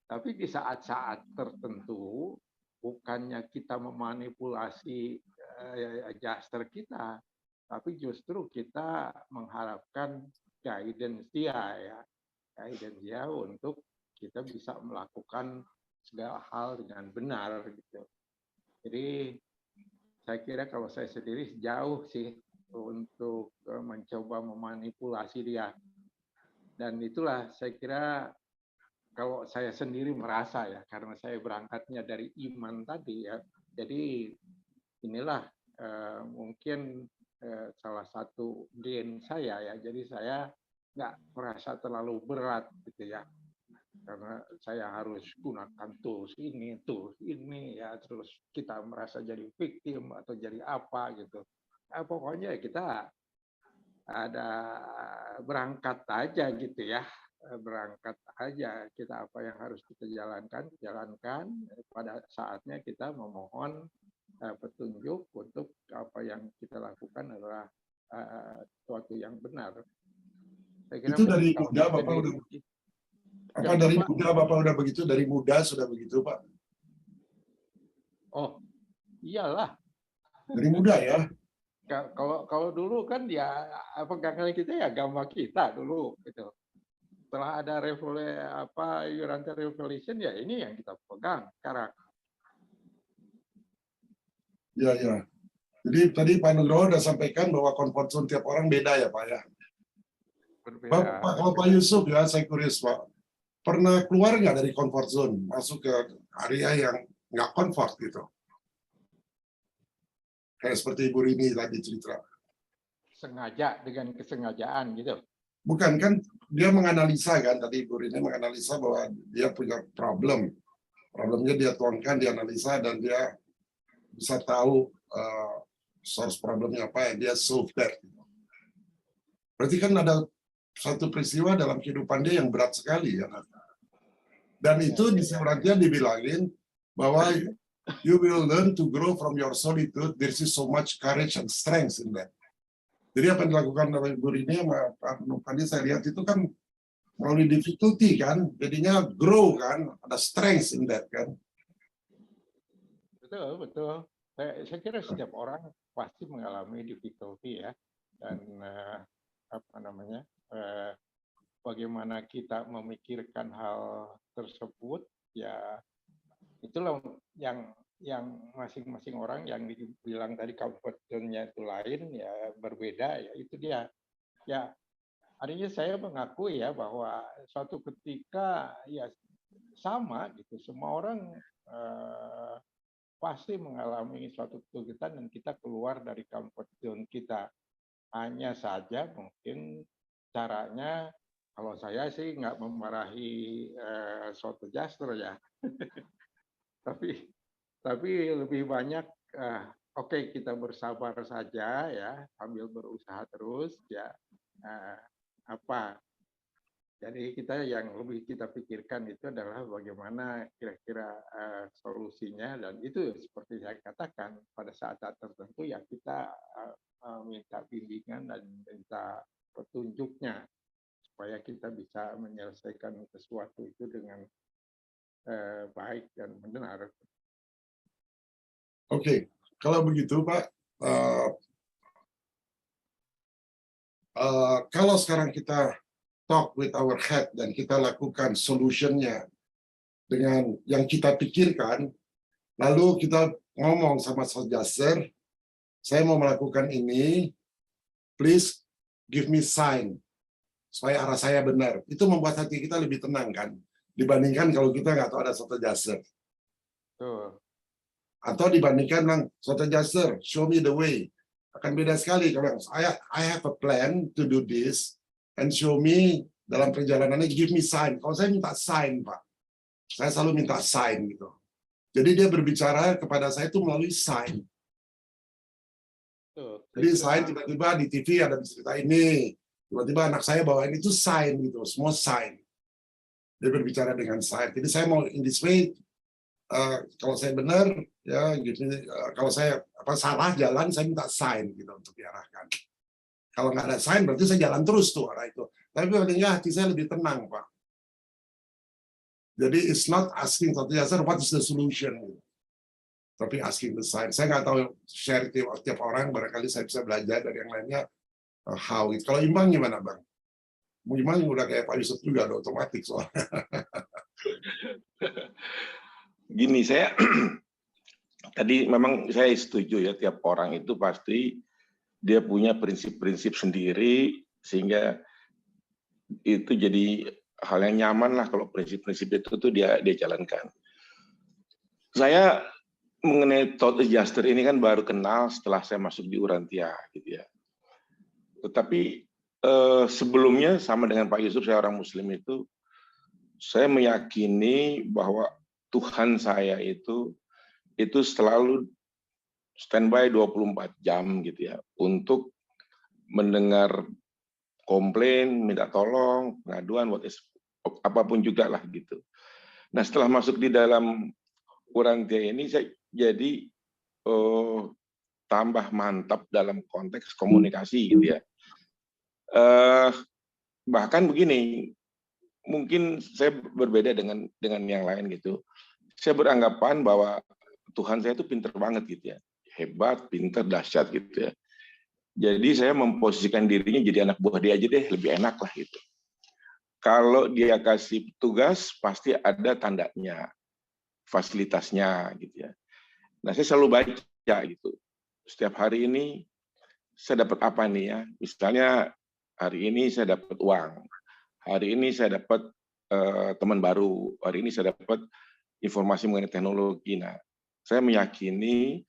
S2: tapi di saat-saat tertentu bukannya kita memanipulasi adjuster kita, tapi justru kita mengharapkan guidance dia ya, guidance dia untuk kita bisa melakukan segala hal dengan benar gitu. Jadi saya kira kalau saya sendiri jauh sih untuk mencoba memanipulasi dia. Dan itulah saya kira kalau saya sendiri merasa ya, karena saya berangkatnya dari iman tadi ya, jadi inilah mungkin salah satu gain saya ya, jadi saya nggak merasa terlalu berat gitu ya, karena saya harus gunakan tools ini ya, terus kita merasa jadi victim atau jadi apa gitu. Pokoknya kita ada berangkat aja gitu ya, berangkat aja kita apa yang harus kita jalankan pada saatnya kita memohon petunjuk untuk apa yang kita lakukan adalah sesuatu yang benar. Saya kira
S1: itu dari muda Bapak
S2: sendiri,
S1: udah apa dari
S2: Pak?
S1: muda Bapak udah begitu, dari muda sudah begitu Pak?
S2: Oh iyalah,
S1: Dari muda ya.
S2: kalau dulu kan ya pegangan kita ya agama kita dulu gitu. Setelah ada Urantia Revelation ya ini yang kita pegang sekarang.
S1: Ya, ya. Jadi tadi Pak Nugroho udah sampaikan bahwa comfort zone tiap orang beda ya Pak ya.
S2: Berbeda.
S1: Pak, kalau Pak Yusuf ya, saya curious Pak. Pernah keluar nggak dari comfort zone, masuk ke area yang nggak comfort gitu? Kayak seperti Ibu Rini tadi cerita.
S2: Sengaja, dengan kesengajaan gitu.
S1: Bukan kan, dia menganalisa kan, tadi Ibu Rini menganalisa bahwa dia punya problem. Problemnya dia tuangkan, dia analisa, dan dia bisa tahu source problemnya apa, dia solve that. Berarti kan ada satu peristiwa dalam kehidupan dia yang berat sekali ya. Dan itu di suratnya dibilangin bahwa you will learn to grow from your solitude. There is so much courage and strength in that. Jadi apa yang dilakukan oleh Ibu Rini sama Pak Nur tadi saya lihat itu kan melalui difficulty kan, jadinya grow kan, ada strength in that kan.
S2: Betul, betul. Saya kira setiap orang pasti mengalami difficulty ya, dan bagaimana kita memikirkan hal tersebut ya, itulah yang masing-masing orang yang dibilang tadi comfort zone-nya itu lain ya, berbeda ya, itu dia ya. Artinya saya mengakui ya bahwa suatu ketika ya sama gitu, semua orang pasti mengalami suatu kesulitan dan kita keluar dari comfort zone kita. Hanya saja mungkin caranya, kalau saya sih nggak memarahi suatu adjuster ya, tapi lebih banyak oke, kita bersabar saja ya, sambil berusaha terus ya, Jadi yang lebih kita pikirkan itu adalah bagaimana kira-kira solusinya, dan itu seperti saya katakan pada saat-saat tertentu ya kita minta bimbingan dan minta petunjuknya supaya kita bisa menyelesaikan sesuatu itu dengan baik dan benar.
S1: Oke, kalau begitu Pak, kalau sekarang kita talk with our head dan kita lakukan solutionnya dengan yang kita pikirkan, lalu kita ngomong sama Sojasser, saya mau melakukan ini, please give me sign supaya arah saya benar. Itu membuat hati kita lebih tenang kan, dibandingkan kalau kita nggak tahu ada Sojasser. Atau dibandingkan dengan Sojasser, show me the way. Akan beda sekali kalau I have a plan to do this and show me dalam perjalanannya, give me sign. Kalau saya minta sign, Pak. Saya selalu minta sign gitu. Jadi dia berbicara kepada saya itu melalui sign. Jadi sign tiba-tiba di TV ada cerita ini, tiba-tiba anak saya bawain itu sign gitu, semua sign. Dia berbicara dengan sign. Jadi saya mau in this way, kalau saya benar ya, gitu, kalau saya salah jalan saya minta sign gitu untuk diarahkan. Kalau nggak ada sign berarti saya jalan terus tuh arah itu. Tapi paling nggak hati saya lebih tenang, Pak. Jadi it's not asking Sojasser what is the solution, tapi asking the sign. Saya nggak tahu share tiap orang, barangkali saya bisa belajar dari yang lainnya how it. Kalau Imbang gimana, Bang? Imbang udah kayak Pak Yusuf juga, udah otomatis soalnya.
S7: Gini, saya tadi memang saya setuju ya, tiap orang itu pasti dia punya prinsip-prinsip sendiri, sehingga itu jadi hal yang nyaman lah kalau prinsip-prinsip itu tuh dia jalankan. Saya mengenai thought adjuster ini kan baru kenal setelah saya masuk di Urantia gitu ya. Tetapi sebelumnya sama dengan Pak Yusuf, saya orang Muslim itu, saya meyakini bahwa Tuhan saya itu selalu standby 24 jam gitu ya, untuk mendengar komplain, minta tolong, pengaduan, apapun juga lah gitu. Nah, setelah masuk di dalam Urantia ini, saya jadi tambah mantap dalam konteks komunikasi gitu ya. Bahkan begini, mungkin saya berbeda dengan yang lain gitu. Saya beranggapan bahwa Tuhan saya itu pinter banget gitu ya, hebat, pinter, dahsyat gitu ya. Jadi saya memposisikan dirinya jadi anak buah dia aja deh, lebih enak lah gitu. Kalau dia kasih tugas, pasti ada tandanya, fasilitasnya gitu ya. Nah, saya selalu baca gitu. Setiap hari ini saya dapat apa nih ya? Misalnya hari ini saya dapat uang, hari ini saya dapat teman baru, hari ini saya dapat informasi mengenai teknologi. Nah, saya meyakini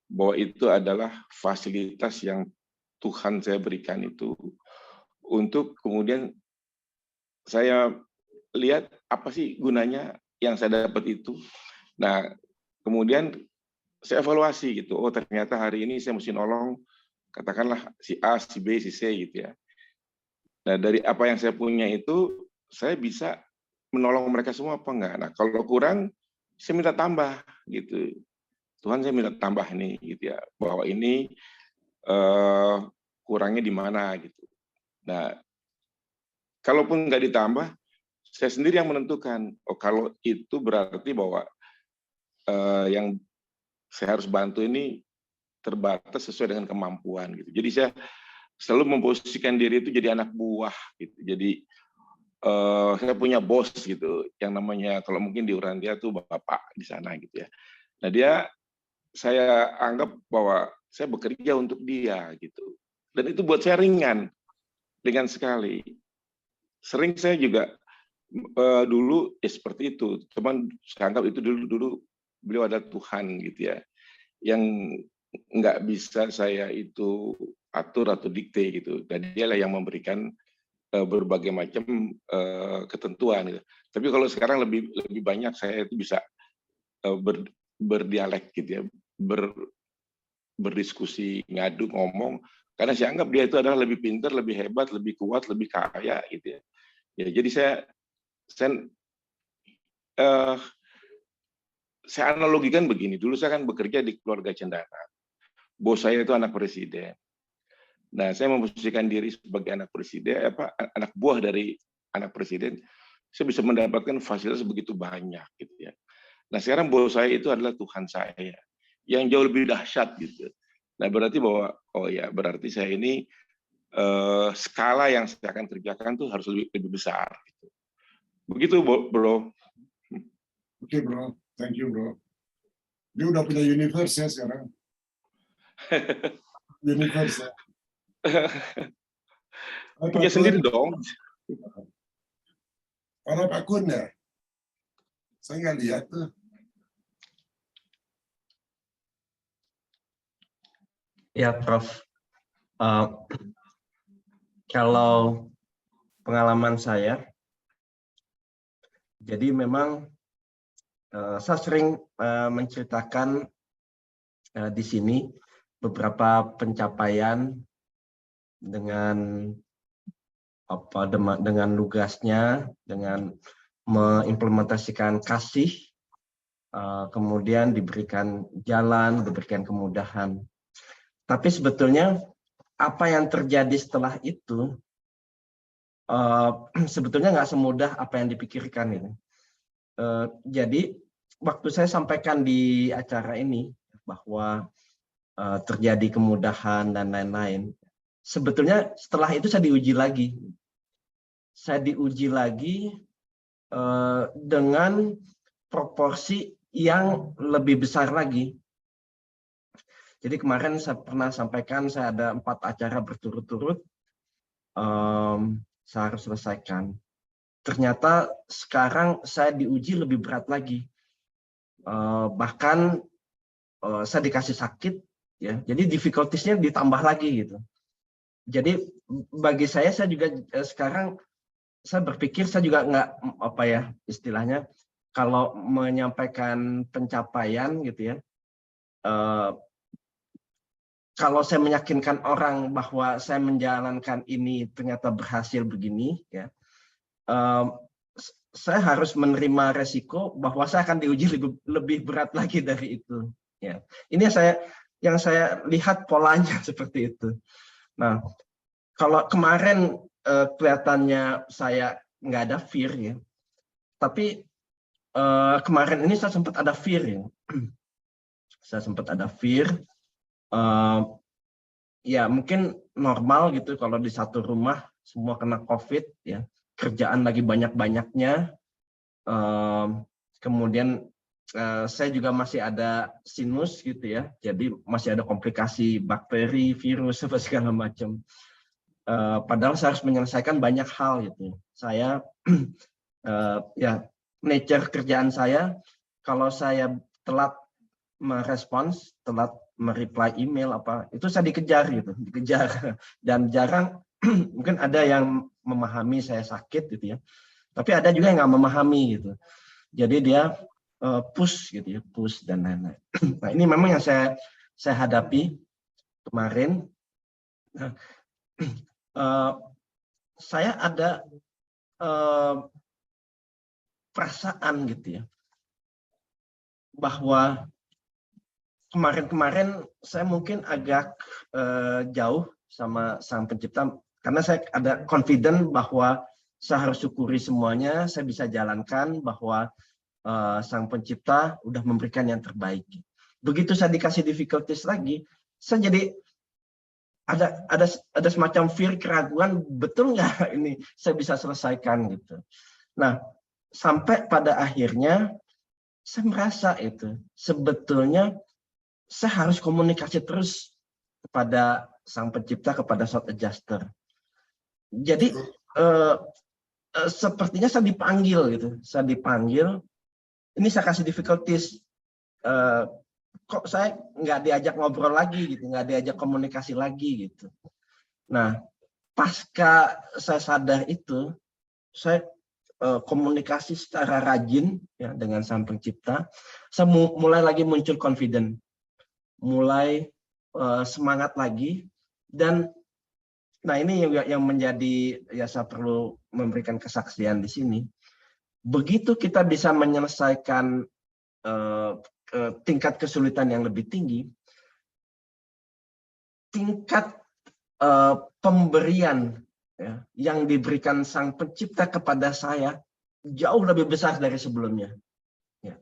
S7: bahwa itu adalah fasilitas yang Tuhan saya berikan itu untuk kemudian saya lihat apa sih gunanya yang saya dapat itu. Nah, kemudian saya evaluasi gitu. Oh, ternyata hari ini saya mesti nolong katakanlah si A, si B, si C gitu ya. Nah, dari apa yang saya punya itu saya bisa menolong mereka semua apa enggak. Nah, kalau kurang saya minta tambah gitu. Tuhan, saya minta tambah nih gitu ya. Bahwa ini kurangnya di mana gitu. Nah, kalaupun nggak ditambah, saya sendiri yang menentukan. Oh, kalau itu berarti bahwa yang saya harus bantu ini terbatas sesuai dengan kemampuan gitu. Jadi saya selalu memposisikan diri itu jadi anak buah gitu. Jadi saya punya bos gitu, yang namanya kalau mungkin di Urantia tuh bapak di sana gitu ya. Nah, saya anggap bahwa saya bekerja untuk dia gitu. Dan itu buat saya ringan sekali. Sering saya juga dulu seperti itu. Cuman saya anggap itu dulu beliau adalah Tuhan gitu ya, yang nggak bisa saya itu atur atau dikte gitu. Dan dialah yang memberikan berbagai macam ketentuan gitu. Tapi kalau sekarang lebih banyak saya itu bisa berdialek gitu ya, berdiskusi, ngadu, ngomong, karena saya anggap dia itu adalah lebih pintar, lebih hebat, lebih kuat, lebih kaya gitu ya. Ya, jadi saya analogikan begini. Dulu saya kan bekerja di keluarga cendana. Bos saya itu anak presiden. Nah, saya memposisikan diri sebagai anak presiden, anak buah dari anak presiden. Saya bisa mendapatkan fasilitas begitu banyak, gitu ya. Nah, sekarang bos saya itu adalah Tuhan saya, yang jauh lebih dahsyat, gitu. Nah, berarti bahwa, oh ya, berarti saya ini skala yang saya akan kerjakan tuh harus lebih besar. Gitu. Begitu, bro.
S1: Oke, bro. Thank you, bro. Dia udah punya universe ya sekarang. Universe ya.
S7: Punya sendiri dong.
S1: Para Pak Kun ya? Saya nggak lihat tuh.
S8: Ya, Prof. Kalau pengalaman saya, jadi memang saya sering menceritakan di sini beberapa pencapaian dengan dengan lugasnya, dengan mengimplementasikan kasih, kemudian diberikan jalan, diberikan kemudahan. Tapi sebetulnya apa yang terjadi setelah itu sebetulnya nggak semudah apa yang dipikirkan ini. Jadi waktu saya sampaikan di acara ini bahwa terjadi kemudahan dan lain-lain, sebetulnya setelah itu saya diuji lagi. Saya diuji lagi dengan proporsi yang lebih besar lagi. Jadi kemarin saya pernah sampaikan saya ada 4 acara berturut-turut saya harus selesaikan. Ternyata sekarang saya diuji lebih berat lagi. Bahkan saya dikasih sakit, ya. Jadi difficulties-nya ditambah lagi gitu. Jadi bagi saya juga sekarang saya berpikir saya juga nggak istilahnya kalau menyampaikan pencapaian gitu ya. Kalau saya meyakinkan orang bahwa saya menjalankan ini ternyata berhasil begini, ya, saya harus menerima resiko bahwa saya akan diuji lebih berat lagi dari itu. Ya, ini yang saya lihat polanya seperti itu. Nah, kalau kemarin kelihatannya saya nggak ada fear, ya, tapi kemarin ini saya sempat ada fear, ya. Saya sempat ada fear. Ya mungkin normal gitu kalau di satu rumah semua kena COVID, ya, kerjaan lagi banyak-banyaknya, kemudian saya juga masih ada sinus gitu ya, jadi masih ada komplikasi bakteri, virus, apa segala macam. Padahal saya harus menyelesaikan banyak hal gitu. Saya ya nature kerjaan saya, kalau saya telat merespons, telat mereply email itu saya dikejar gitu, dikejar. Dan jarang mungkin ada yang memahami saya sakit gitu ya, tapi ada juga yang nggak memahami gitu. Jadi dia push gitu ya, push dan lain-lain. Nah ini memang yang saya hadapi kemarin. Saya ada perasaan gitu ya, bahwa kemarin saya mungkin agak jauh sama Sang Pencipta, karena saya ada confident bahwa saya harus syukuri semuanya, saya bisa jalankan bahwa Sang Pencipta udah memberikan yang terbaik. Begitu saya dikasih difficulties lagi, saya jadi ada semacam fear, keraguan, betul nggak ini saya bisa selesaikan gitu. Nah, sampai pada akhirnya saya merasa itu sebetulnya saya harus komunikasi terus kepada Sang Pencipta, kepada Soul Adjuster. Jadi sepertinya saya dipanggil gitu, saya dipanggil. Ini saya kasih difficulties. Kok saya nggak diajak ngobrol lagi gitu, nggak diajak komunikasi lagi gitu. Nah, pasca saya sadar itu, saya komunikasi secara rajin ya dengan Sang Pencipta. Saya mulai lagi muncul confident, mulai semangat lagi, dan Nah, ini yang menjadi, ya saya perlu memberikan kesaksian di sini. Begitu kita bisa menyelesaikan tingkat kesulitan yang lebih tinggi, tingkat pemberian ya, yang diberikan Sang Pencipta kepada saya jauh lebih besar dari sebelumnya. Ya.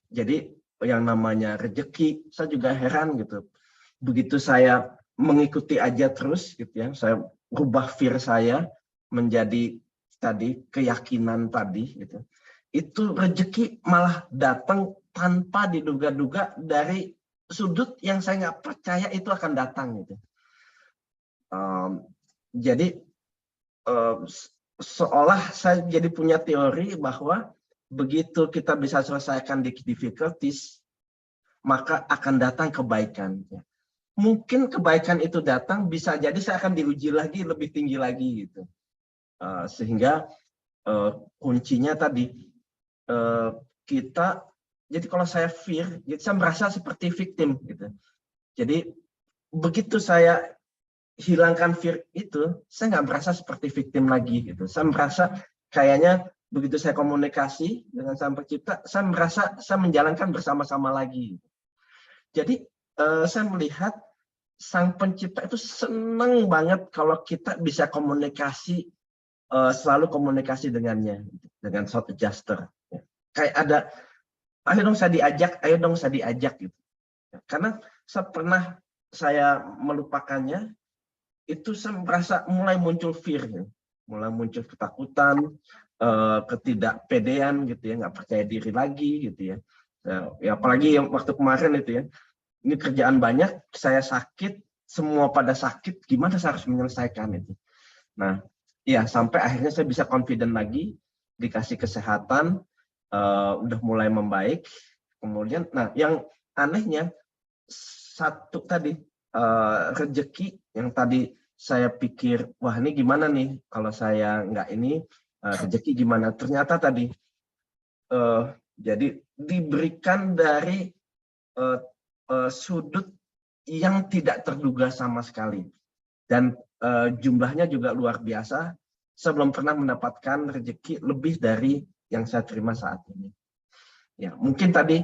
S8: Jadi yang namanya rezeki, saya juga heran gitu. Begitu saya mengikuti aja terus gitu ya, saya rubah fear saya menjadi tadi keyakinan tadi gitu. Itu rezeki malah datang tanpa diduga-duga dari sudut yang saya nggak percaya itu akan datang gitu. Jadi seolah saya jadi punya teori bahwa begitu kita bisa selesaikan di difficulties, maka akan datang kebaikan. Mungkin kebaikan itu datang, bisa jadi saya akan diuji lagi, lebih tinggi lagi gitu. Sehingga kuncinya tadi kita, jadi kalau saya fear, saya merasa seperti victim gitu. Jadi begitu saya hilangkan fear itu, saya nggak merasa seperti victim lagi gitu. Saya merasa kayaknya begitu saya komunikasi dengan Sang Pencipta, saya merasa saya menjalankan bersama-sama lagi. Jadi saya melihat Sang Pencipta itu senang banget kalau kita bisa komunikasi, selalu komunikasi dengannya, dengan Soul Adjuster. Kayak ada, ayo dong saya diajak gitu. Karena saya melupakannya, itu saya merasa mulai muncul fear, mulai muncul ketakutan, ketidakpedean gitu ya, nggak percaya diri lagi gitu ya. Ya apalagi yang waktu kemarin itu ya, ini kerjaan banyak, saya sakit, semua pada sakit, gimana saya harus menyelesaikan itu. Nah, ya sampai akhirnya saya bisa confident lagi, dikasih kesehatan, udah mulai membaik. Kemudian, nah yang anehnya, satu tadi, rezeki yang tadi saya pikir, wah ini gimana nih kalau saya nggak ini, rezeki gimana. Ternyata tadi, jadi diberikan dari sudut yang tidak terduga sama sekali, dan jumlahnya juga luar biasa. Saya belum pernah mendapatkan rezeki lebih dari yang saya terima saat ini. Ya mungkin tadi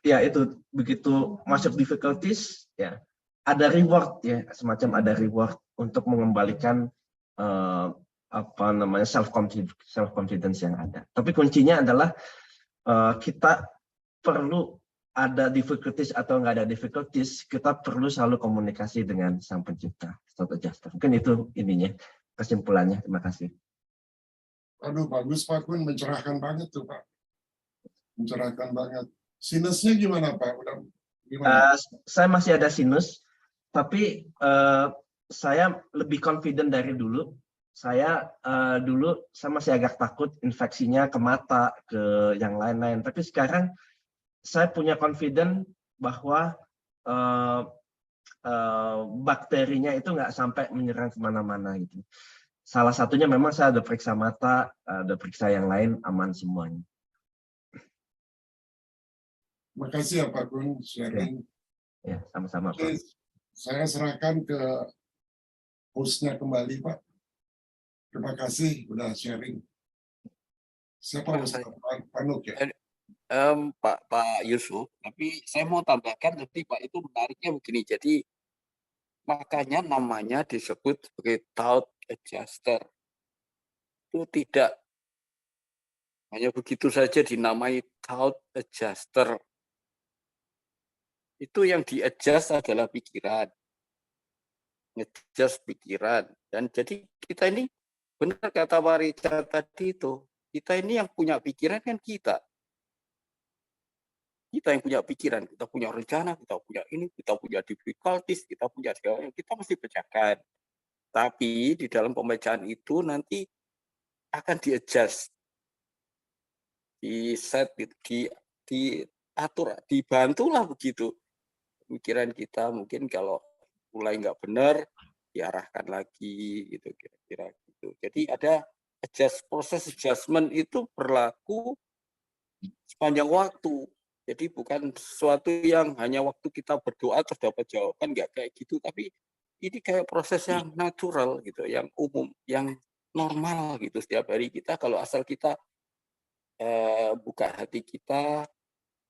S8: ya itu begitu masuk difficulties ya ada reward ya, semacam ada reward untuk mengembalikan apa namanya self confidence yang ada. Tapi kuncinya adalah kita perlu ada difficulties atau nggak ada difficulties, kita perlu selalu komunikasi dengan Sang Pencipta, Soul Adjuster. Mungkin itu ininya, kesimpulannya. Terima kasih.
S1: Aduh, bagus Pak Kun, mencerahkan banget tuh Pak. Mencerahkan banget. Sinusnya gimana Pak? Udah gimana?
S8: Saya masih ada sinus, tapi saya lebih confident dari dulu. Saya dulu saya masih agak takut infeksinya ke mata, ke yang lain-lain. Tapi sekarang saya punya confident bahwa bakterinya itu nggak sampai menyerang kemana-mana gitu. Salah satunya memang saya ada periksa mata, ada periksa yang lain, aman semuanya.
S1: Makasih ya Pak Kun sharing.
S8: Ya, sama-sama Pak.
S1: Saya serahkan ke hostnya kembali Pak. Terima kasih udah sharing. Siapa Ustaz Panuk ya?
S3: Pak Yusuf, tapi saya mau tambahkan nanti Pak, itu menariknya begini. Jadi makanya namanya disebut sebagai thought adjuster. Itu tidak hanya begitu saja dinamai thought adjuster. Itu yang di-adjust adalah pikiran. Nge-adjust pikiran. Dan jadi kita ini, benar kata Pak Richard tadi itu, kita ini yang punya pikiran kan kita. Kita yang punya pikiran, kita punya rencana, kita punya ini, kita punya difficulties, kita punya segala, kita mesti pecahkan. Tapi di dalam pemecaan itu nanti akan di-adjust, di-set, diatur, dibantulah begitu. Pikiran kita mungkin kalau mulai nggak benar, diarahkan lagi, gitu kira-kira gitu. Jadi ada proses adjustment itu berlaku sepanjang waktu. Jadi bukan sesuatu yang hanya waktu kita berdoa terus dapat jawaban, nggak kayak gitu, tapi ini kayak proses yang natural gitu, yang umum, yang normal gitu setiap hari kita kalau asal kita buka hati kita,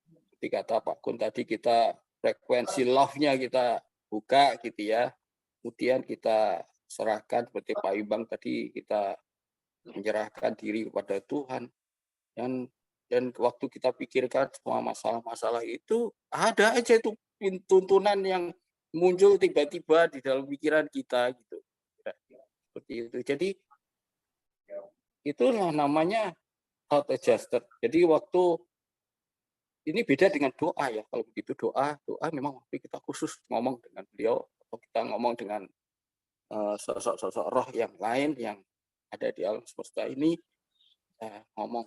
S3: seperti kata Pak Kun tadi, kita frekuensi love-nya kita buka gitu ya, kemudian kita serahkan seperti Pak Ibang tadi, kita menyerahkan diri kepada Tuhan, dan waktu kita pikirkan semua masalah-masalah itu, ada aja itu tuntunan yang muncul tiba-tiba di dalam pikiran kita gitu. Seperti itu. Jadi itulah namanya heart adjuster. Jadi waktu ini beda dengan doa ya. Kalau begitu doa memang waktu kita khusus ngomong dengan beliau, atau kita ngomong dengan sosok-sosok roh yang lain yang ada di alam semesta ini, ngomong.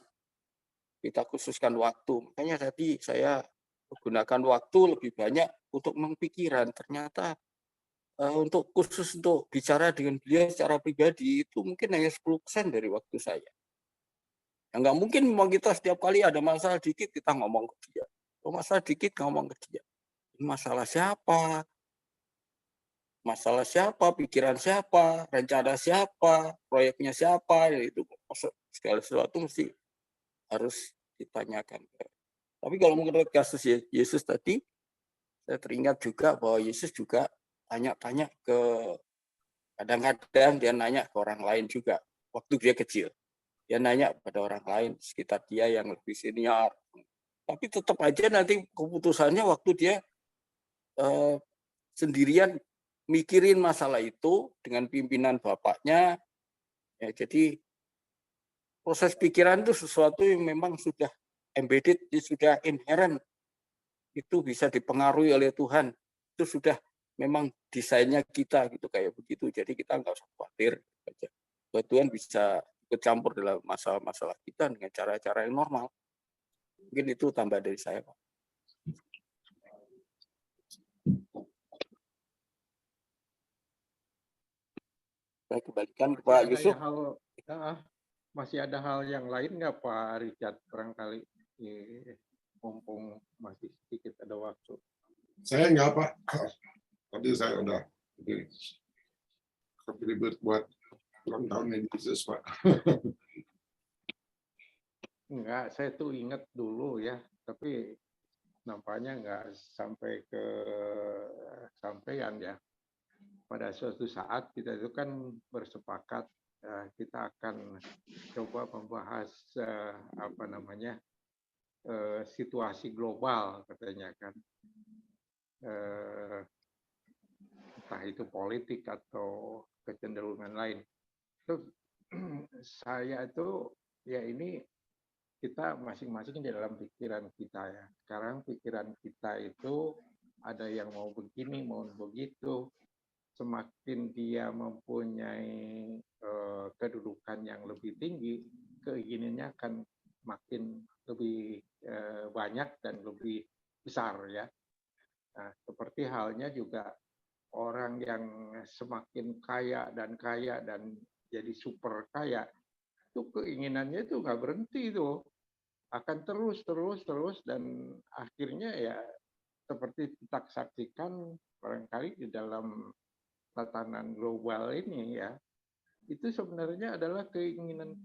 S3: Kita khususkan waktu. Makanya tadi saya menggunakan waktu lebih banyak untuk mempikiran. Ternyata untuk khusus untuk bicara dengan beliau secara pribadi itu mungkin hanya 10% dari waktu saya. Ya, nggak mungkin memang kita setiap kali ada masalah dikit kita ngomong ke dia. Kalau masalah dikit ngomong ke dia. Masalah siapa? Masalah siapa? Pikiran siapa? Rencana siapa? Proyeknya siapa? Ya, itu segala sesuatu mesti harus ditanyakan. Tapi kalau menurut kasus Yesus tadi, saya teringat juga bahwa Yesus juga tanya-tanya kadang-kadang dia nanya ke orang lain juga. Waktu dia kecil, dia nanya pada orang lain sekitar dia yang lebih senior. Tapi tetap aja nanti keputusannya waktu dia sendirian mikirin masalah itu dengan pimpinan bapaknya. Ya, jadi proses pikiran itu sesuatu yang memang sudah embedded, sudah inherent, itu bisa dipengaruhi oleh Tuhan. Itu sudah memang desainnya kita gitu kayak begitu. Jadi kita nggak usah khawatir aja. Bahwa Tuhan bisa ikut campur dalam masalah-masalah kita dengan cara-cara yang normal. Mungkin itu tambah dari saya, Pak. Saya kembalikan ke Pak Yusuf.
S2: Masih ada hal yang lain nggak Pak Richard, barangkali mumpung masih sedikit ada waktu?
S1: Saya nggak, Pak. Tadi saya udah ribet buat ulang tahun Yesus, Pak.
S2: Enggak, saya tuh ingat dulu ya, tapi nampaknya nggak sampai ke sampean ya. Pada suatu saat kita itu kan bersepakat kita akan coba membahas situasi global katanya kan, entah itu politik atau kecenderungan lain. Itu saya itu ya ini kita masing-masing di dalam pikiran kita ya. Sekarang pikiran kita itu ada yang mau begini, mau begitu. Semakin dia mempunyai kedudukan yang lebih tinggi, keinginannya akan makin lebih banyak dan lebih besar ya. Nah, seperti halnya juga orang yang semakin kaya dan jadi super kaya, itu keinginannya itu nggak berhenti itu, akan terus dan akhirnya ya seperti kita saksikan barangkali di dalam tatanan global ini ya, itu sebenarnya adalah keinginan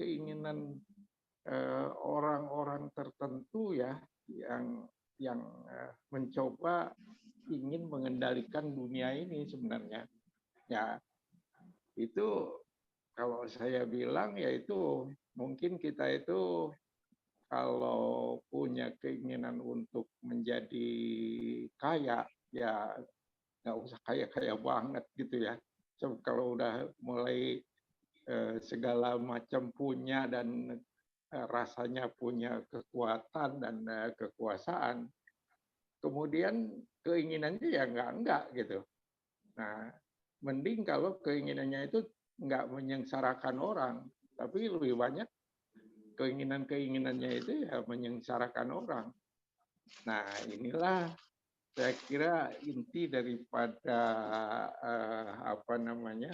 S2: orang-orang tertentu ya yang mencoba ingin mengendalikan dunia ini sebenarnya ya. Itu kalau saya bilang ya itu mungkin kita itu kalau punya keinginan untuk menjadi kaya ya nggak usah kaya banget gitu ya. So, kalau udah mulai segala macam punya dan rasanya punya kekuatan dan kekuasaan, kemudian keinginannya ya enggak gitu. Nah, mending kalau keinginannya itu enggak menyengsarakan orang, tapi lebih banyak keinginannya itu ya menyengsarakan orang. Nah, inilah saya kira inti daripada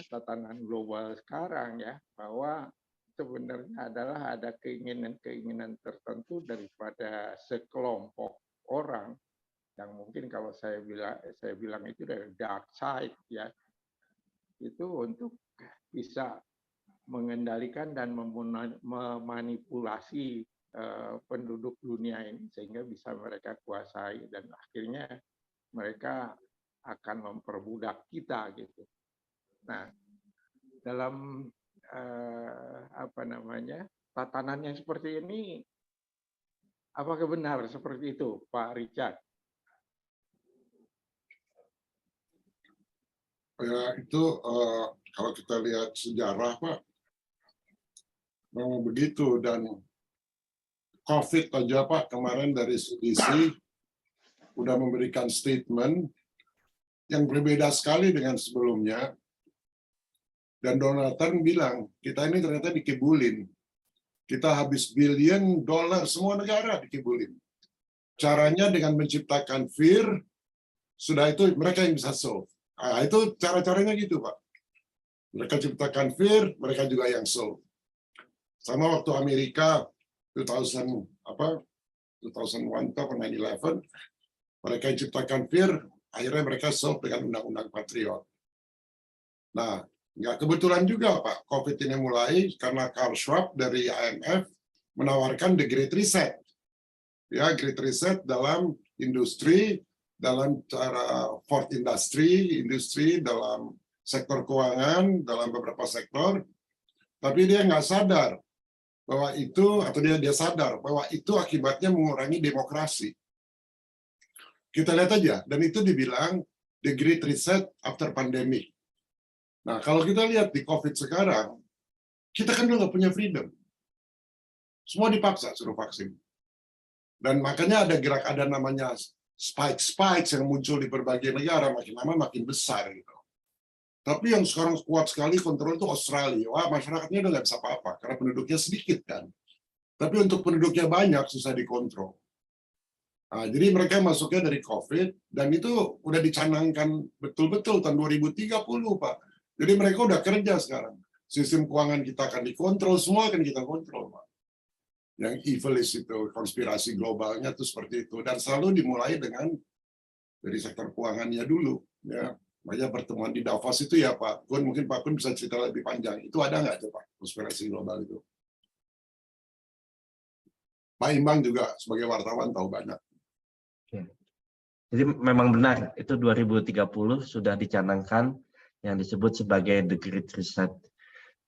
S2: tatanan global sekarang ya, bahwa sebenarnya adalah ada keinginan tertentu daripada sekelompok orang yang mungkin kalau saya bilang itu dari dark side ya, itu untuk bisa mengendalikan dan memanipulasi penduduk dunia ini sehingga bisa mereka kuasai dan akhirnya mereka akan memperbudak kita gitu. Nah, dalam tatanan yang seperti ini, apakah benar seperti itu, Pak Richard?
S1: Ya, itu kalau kita lihat sejarah, Pak, memang begitu. Dan COVID aja, Pak, kemarin dari CDC udah memberikan statement yang berbeda sekali dengan sebelumnya. Dan Donald Trump bilang, kita ini ternyata dikibulin. Kita habis billion dollar, semua negara dikibulin. Caranya dengan menciptakan fear, sudah itu mereka yang bisa solve. Nah, itu cara-caranya gitu, Pak. Mereka ciptakan fear, mereka juga yang solve. Sama waktu Amerika 2001 atau 9/11, mereka yang ciptakan fear, akhirnya mereka solve dengan undang-undang Patriot. Nah, nggak kebetulan juga, Pak, COVID ini mulai karena Carl Schwab dari IMF menawarkan the Great Reset. Ya, Great Reset dalam industri, dalam cara fourth industry, dalam sektor keuangan, dalam beberapa sektor, tapi dia nggak sadar bahwa itu, atau dia sadar bahwa itu akibatnya mengurangi demokrasi. Kita lihat aja, dan itu dibilang the Great Reset after pandemic. Nah, kalau kita lihat di COVID sekarang, kita kan udah nggak punya freedom. Semua dipaksa suruh vaksin. Dan makanya ada namanya spikes yang muncul di berbagai negara, makin lama makin besar gitu. Tapi yang sekarang kuat sekali kontrol itu Australia. Wah, masyarakatnya udah nggak bisa apa-apa, karena penduduknya sedikit kan. Tapi untuk penduduknya banyak, susah dikontrol. Nah, jadi mereka masuknya dari COVID, dan itu udah dicanangkan betul-betul tahun 2030, Pak. Jadi mereka udah kerja sekarang. Sistem keuangan kita akan dikontrol, semua akan kita kontrol, Pak. Yang evilist itu, konspirasi globalnya itu seperti itu. Dan selalu dimulai dengan dari sektor keuangannya dulu. Ya. Makanya pertemuan di Davos itu ya Pak Kun, mungkin Pak Kun bisa cerita lebih panjang. Itu ada nggak tuh Pak, konspirasi global itu? Pak Imbang juga sebagai wartawan tahu banyak.
S8: Jadi memang benar, itu 2030 sudah dicanangkan yang disebut sebagai The Great Reset.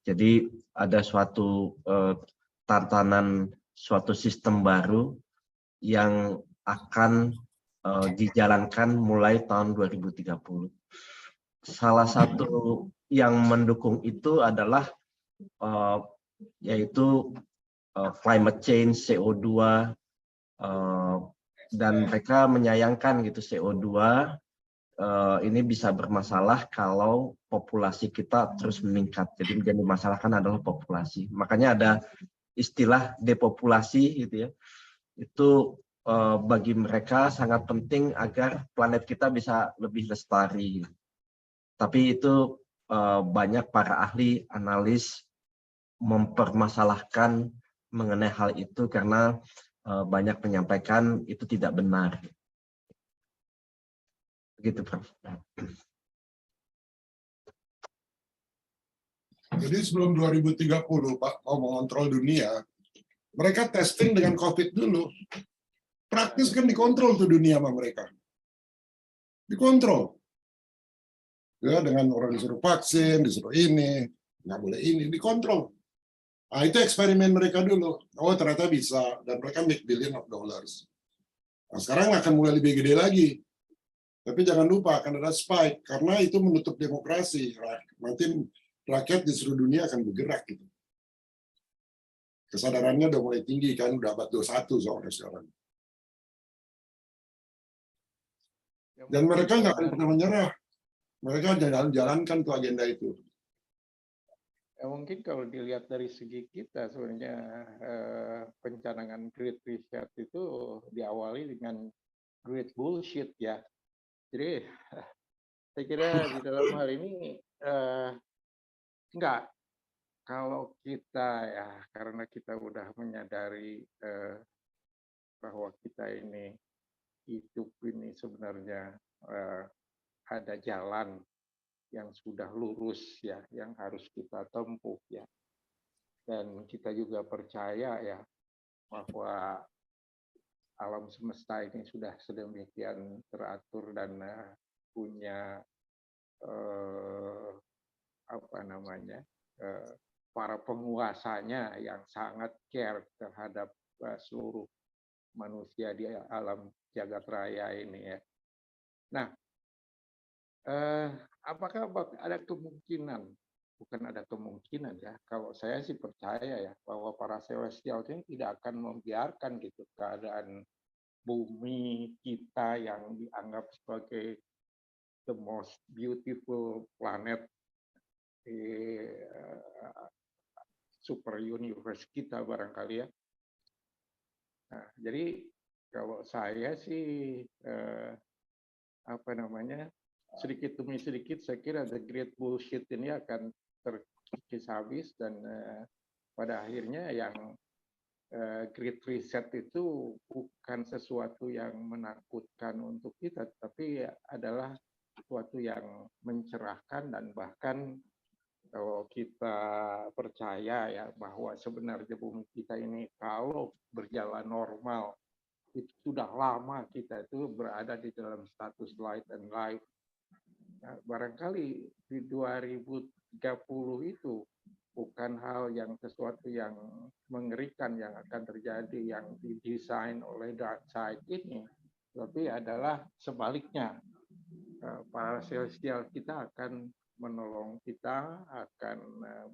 S8: Jadi ada suatu tatanan, suatu sistem baru yang akan dijalankan mulai tahun 2030. Salah satu yang mendukung itu adalah yaitu climate change, CO2, dan mereka menyayangkan gitu CO2 ini bisa bermasalah kalau populasi kita terus meningkat. Jadi yang dimasalahkan adalah populasi. Makanya ada istilah depopulasi gitu ya. Itu bagi mereka sangat penting agar planet kita bisa lebih lestari. Tapi itu banyak para ahli, analis mempermasalahkan mengenai hal itu karena banyak menyampaikan itu tidak benar. Begitu, Prof.
S1: Jadi sebelum 2030, Pak, mau mengontrol dunia, mereka testing dengan COVID dulu. Praktis kan dikontrol tuh dunia sama mereka. Dikontrol. Ya, dengan orang disuruh vaksin, disuruh ini, nggak boleh ini, dikontrol. Nah, itu eksperimen mereka dulu. Oh, ternyata bisa. Dan mereka make billion of dollars. Nah, sekarang akan mulai lebih gede lagi. Tapi jangan lupa, akan ada spike. Karena itu menutup demokrasi. Nanti rakyat di seluruh dunia akan bergerak. Gitu. Kesadarannya udah mulai tinggi, kan. Udah abad 21 soalnya sekarang. Dan mereka nggak akan pernah menyerah. Mereka jalankan tuh agenda itu.
S2: Ya, mungkin kalau dilihat dari segi kita sebenarnya pencanangan Great Reset itu diawali dengan great bullshit ya. Jadi saya kira di dalam hal ini enggak. Kalau kita ya karena kita udah menyadari bahwa kita ini hidup ini sebenarnya ada jalan yang sudah lurus ya, yang harus kita tempuh ya. Dan kita juga percaya ya bahwa alam semesta ini sudah sedemikian teratur dan punya para penguasanya yang sangat care terhadap seluruh manusia di alam jagat raya ini ya. Nah, apakah ada kemungkinan, bukan ada kemungkinan ya, kalau saya sih percaya ya bahwa para celestial ini tidak akan membiarkan gitu keadaan bumi kita yang dianggap sebagai the most beautiful planet di super universe kita barangkali ya. Nah, jadi kalau saya sih sedikit demi sedikit saya kira the great bullshit ini akan terkikis habis dan pada akhirnya yang great reset itu bukan sesuatu yang menakutkan untuk kita, tapi adalah sesuatu yang mencerahkan dan bahkan kalau kita percaya ya bahwa sebenarnya bumi kita ini kalau berjalan normal itu sudah lama kita itu berada di dalam status light and life. Nah, barangkali di 2030 itu bukan hal yang sesuatu yang mengerikan yang akan terjadi yang didesain oleh dark side ini, tapi adalah sebaliknya. Para celestial kita akan menolong kita, akan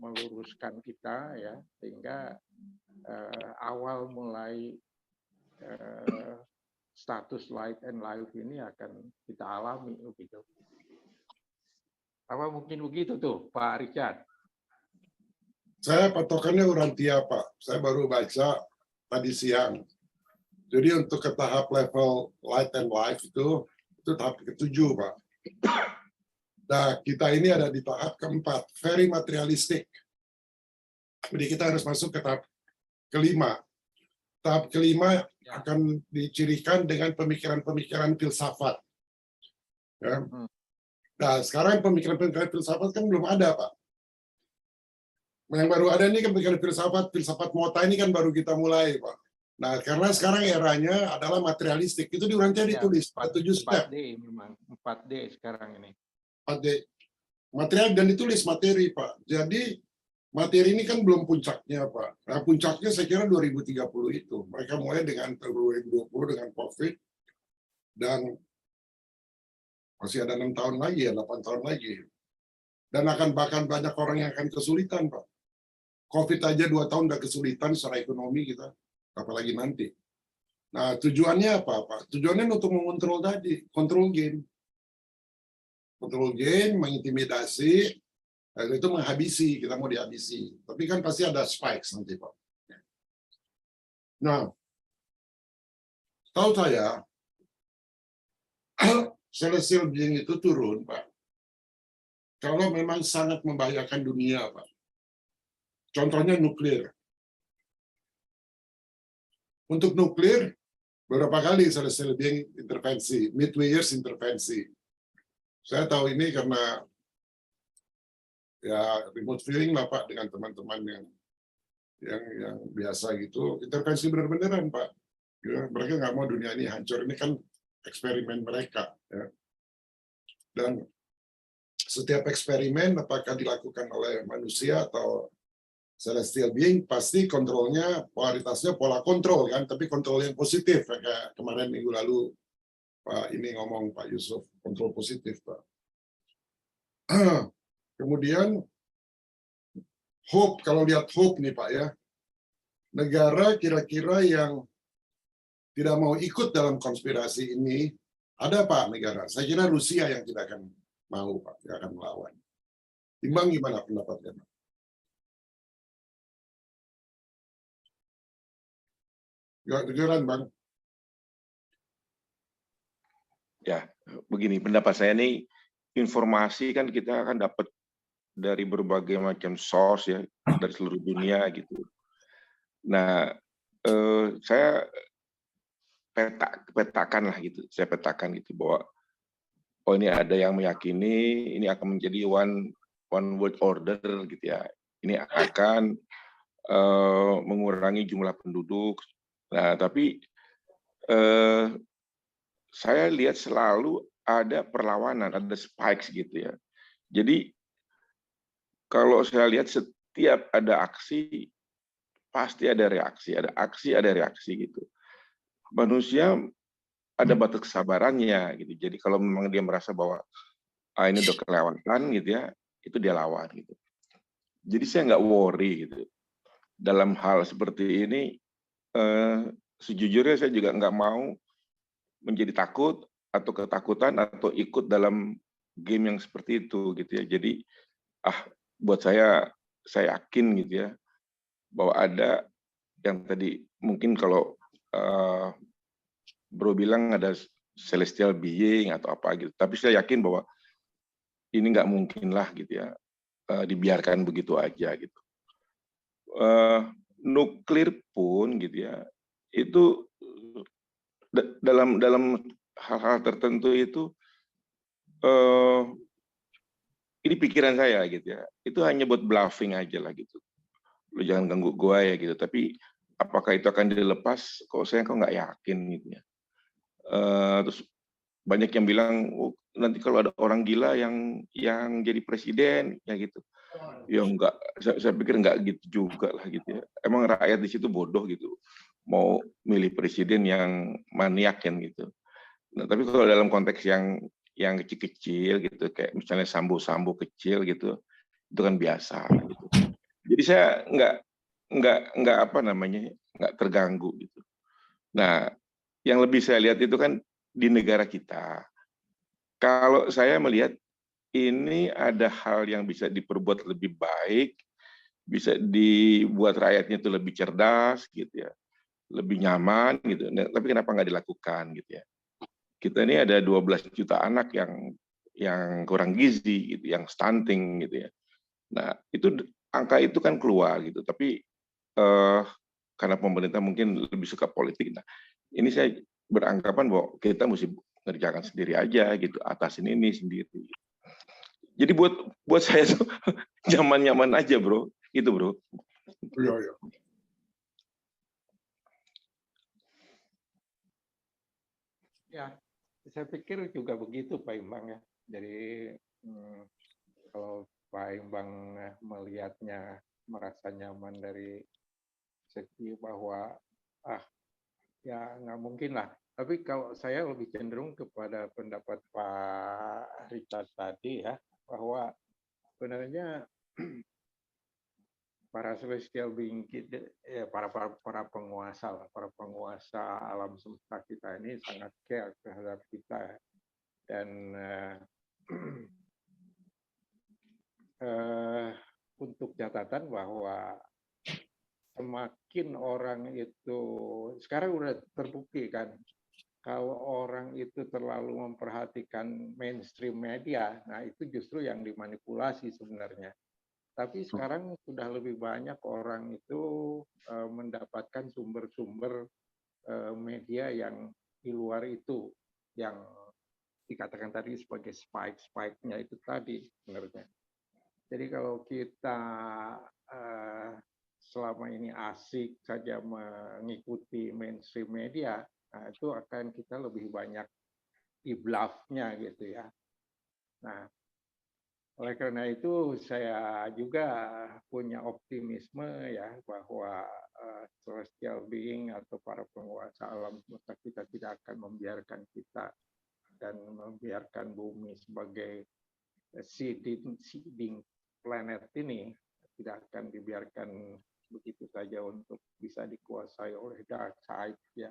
S2: meluruskan kita ya, sehingga awal mulai status light and life ini akan kita alami begitu. Apa mungkin begitu tuh Pak Richard?
S1: Saya patokannya Urantia, Pak. Saya baru baca tadi siang. Jadi untuk ke tahap level light and life itu tahap ke-7, Pak. Nah, kita ini ada di tahap ke-4, very materialistic. Jadi kita harus masuk ke tahap ke-5. Tahap ke-5 akan dicirikan dengan pemikiran-pemikiran filsafat. Ya. Nah, sekarang pemikiran-pemikiran filsafat kan belum ada, Pak. Yang baru ada ini kan pemikiran filsafat Mota ini kan baru kita mulai, Pak. Nah, karena sekarang eranya adalah materialistik. Itu di Urantia ditulis, 7 step.
S2: 4D memang, 4D sekarang ini.
S1: 4D. Material dan ditulis materi, Pak. Jadi, materi ini kan belum puncaknya, Pak. Nah, puncaknya saya kira 2030 itu. Mereka mulai dengan 2020 dengan COVID, dan masih ada 6 tahun lagi, ya, 8 tahun lagi. Dan akan bahkan banyak orang yang akan kesulitan, Pak. COVID aja 2 tahun udah kesulitan secara ekonomi kita. Apalagi nanti. Nah, tujuannya apa, Pak? Tujuannya untuk mengontrol tadi, control game. Control game, mengintimidasi, itu menghabisi, kita mau dihabisi. Tapi kan pasti ada spikes nanti, Pak. Nah, tahu saya, celestial being itu turun, Pak. Kalau memang sangat membahayakan dunia, Pak. Contohnya nuklir. Untuk nuklir, beberapa kali celestial being intervensi, Midway Years intervensi. Saya tahu ini karena ya remote viewing lah, Pak, dengan teman-teman yang biasa gitu, intervensi benar-benaran, Pak. Ya, mereka nggak mau dunia ini hancur, ini kan eksperimen mereka. Ya. Dan setiap eksperimen apakah dilakukan oleh manusia atau celestial being, pasti kontrolnya, polaritasnya pola kontrol kan, tapi kontrol yang positif, kayak kemarin minggu lalu Pak ini ngomong, Pak Yusuf, kontrol positif, Pak. Kemudian hope, kalau lihat hope nih, Pak ya, negara kira-kira yang tidak mau ikut dalam konspirasi ini, ada Pak negara, saya kira Rusia yang tidak akan mau, Pak, tidak akan melawan. Timbang gimana pendapatnya, Pak? Ya, kejuran, Bang.
S7: Ya, begini pendapat saya nih, informasi kan kita akan dapat dari berbagai macam source ya, dari seluruh dunia gitu. Nah, saya petakan lah gitu, bahwa oh ini ada yang meyakini ini akan menjadi one world order gitu ya. Ini akan mengurangi jumlah penduduk. Nah, tapi saya lihat selalu ada perlawanan, ada spikes gitu ya. Jadi kalau saya lihat setiap ada aksi pasti ada reaksi, ada aksi, ada reaksi gitu. Manusia ada batas kesabarannya gitu. Jadi kalau memang dia merasa bahwa ini udah kelewatan gitu ya, itu dia lawan gitu. Jadi saya nggak worry gitu. Dalam hal seperti ini, sejujurnya saya juga nggak mau menjadi takut atau ketakutan atau ikut dalam game yang seperti itu gitu ya. Jadi buat saya yakin gitu ya bahwa ada yang tadi mungkin kalau Bro bilang ada celestial being atau apa gitu. Tapi saya yakin bahwa ini nggak mungkin lah gitu ya dibiarkan begitu aja gitu. Nuklir pun gitu ya itu dalam hal-hal tertentu itu ini pikiran saya gitu ya. Itu hanya buat bluffing aja lah gitu. Lu jangan ganggu gua ya gitu. Tapi apakah itu akan dilepas? Kok saya nggak yakin gitu ya. Terus banyak yang bilang nanti kalau ada orang gila yang jadi presiden ya gitu. Ya enggak, saya pikir enggak gitu juga lah gitu ya. Emang rakyat di situ bodoh gitu. Mau milih presiden yang maniak kan gitu. Nah, tapi kalau dalam konteks yang kecil-kecil gitu kayak misalnya sambo-sambo kecil gitu, itu kan biasa gitu. Jadi saya enggak apa namanya, enggak terganggu gitu. Nah, yang lebih saya lihat itu kan di negara kita. Kalau saya melihat ini ada hal yang bisa diperbuat lebih baik, bisa dibuat rakyatnya itu lebih cerdas gitu ya, lebih nyaman gitu. Nah, tapi kenapa nggak dilakukan gitu ya? Kita ini ada 12 juta anak yang kurang gizi gitu, yang stunting gitu ya. Nah, itu angka itu kan keluar gitu, tapi karena pemerintah mungkin lebih suka politik. Nah, ini saya beranggapan bahwa kita mesti ngerjakan sendiri aja gitu, atasin ini sendiri. Jadi buat saya tuh nyaman-nyaman aja, Bro. Itu, Bro.
S1: Iya.
S2: Ya, saya pikir juga begitu Pak Imbang ya. Jadi kalau Pak Imbang melihatnya merasa nyaman dari segi bahwa ya nggak mungkin lah. Tapi kalau saya lebih cenderung kepada pendapat Pak Richard tadi ya, bahwa sebenarnya para celestial being ya, para penguasa alam semesta kita ini sangat care terhadap kita dan untuk catatan bahwa semakin orang itu sekarang udah terbukti kan kalau orang itu terlalu memperhatikan mainstream media, nah itu justru yang dimanipulasi sebenarnya. Tapi sekarang sudah lebih banyak orang itu mendapatkan sumber-sumber media yang di luar itu, yang dikatakan tadi sebagai spike-nya itu tadi sebenarnya. Jadi kalau kita selama ini asik saja mengikuti mainstream media, nah itu akan kita lebih banyak di bluff-nya gitu ya. Nah, oleh karena itu saya juga punya optimisme ya bahwa celestial being atau para penguasa alam semesta kita tidak akan membiarkan kita dan membiarkan bumi sebagai seeding planet ini tidak akan dibiarkan begitu saja untuk bisa dikuasai oleh dark side ya.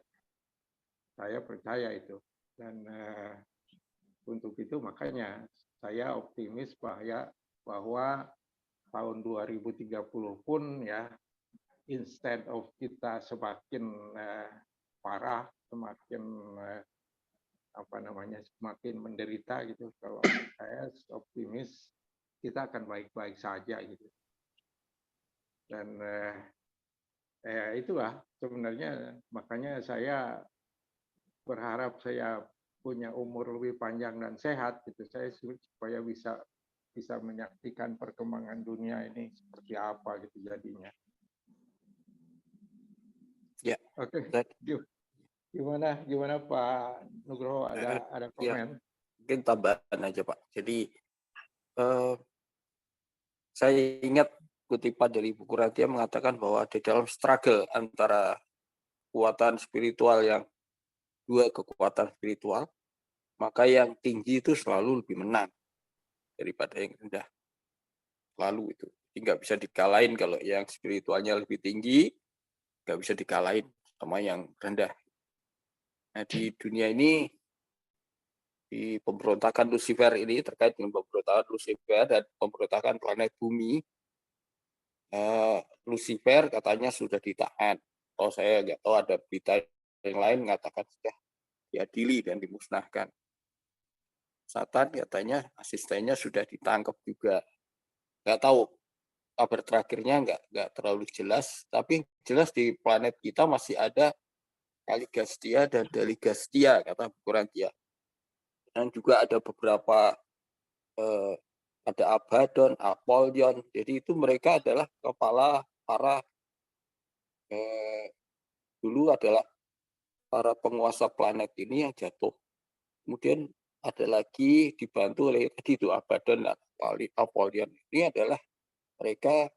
S2: Saya percaya itu dan untuk itu makanya saya optimis bahwa tahun 2030 pun ya instead of kita semakin parah, semakin semakin menderita gitu. Kalau saya optimis kita akan baik-baik saja gitu. Dan itulah sebenarnya makanya saya berharap saya punya umur lebih panjang dan sehat gitu, saya supaya bisa menyaksikan perkembangan dunia ini seperti apa gitu jadinya.
S3: Ya.
S2: Oke. Gimana Pak Nugroho, ada komen?
S3: Ya, mungkin tambahan aja Pak. Jadi saya ingat kutipan dari buku Ratia mengatakan bahwa di dalam struggle antara kekuatan spiritual yang dua kekuatan spiritual, maka yang tinggi itu selalu lebih menang daripada yang rendah. Lalu itu nggak bisa dikalahin. Kalau yang spiritualnya lebih tinggi, nggak bisa dikalahin sama yang rendah. Nah, di dunia ini, di pemberontakan Lucifer ini, terkait dengan pemberontakan Lucifer dan pemberontakan planet bumi, Lucifer katanya sudah ditahan. Oh, saya nggak tahu, ada berita yang lain mengatakan sudah diadili dan dimusnahkan. Satan katanya asistennya sudah ditangkap juga. Nggak tahu kabar terakhirnya, nggak terlalu jelas. Tapi jelas di planet kita masih ada Kaligastia dan Daligastia, kata buku Ratia. Dan juga ada beberapa ada Abaddon, Apollyon. Jadi itu mereka adalah kepala para dulu adalah para penguasa planet ini yang jatuh. Kemudian ada lagi dibantu oleh tadi itu Abaddon dan Apollyon. Ini adalah mereka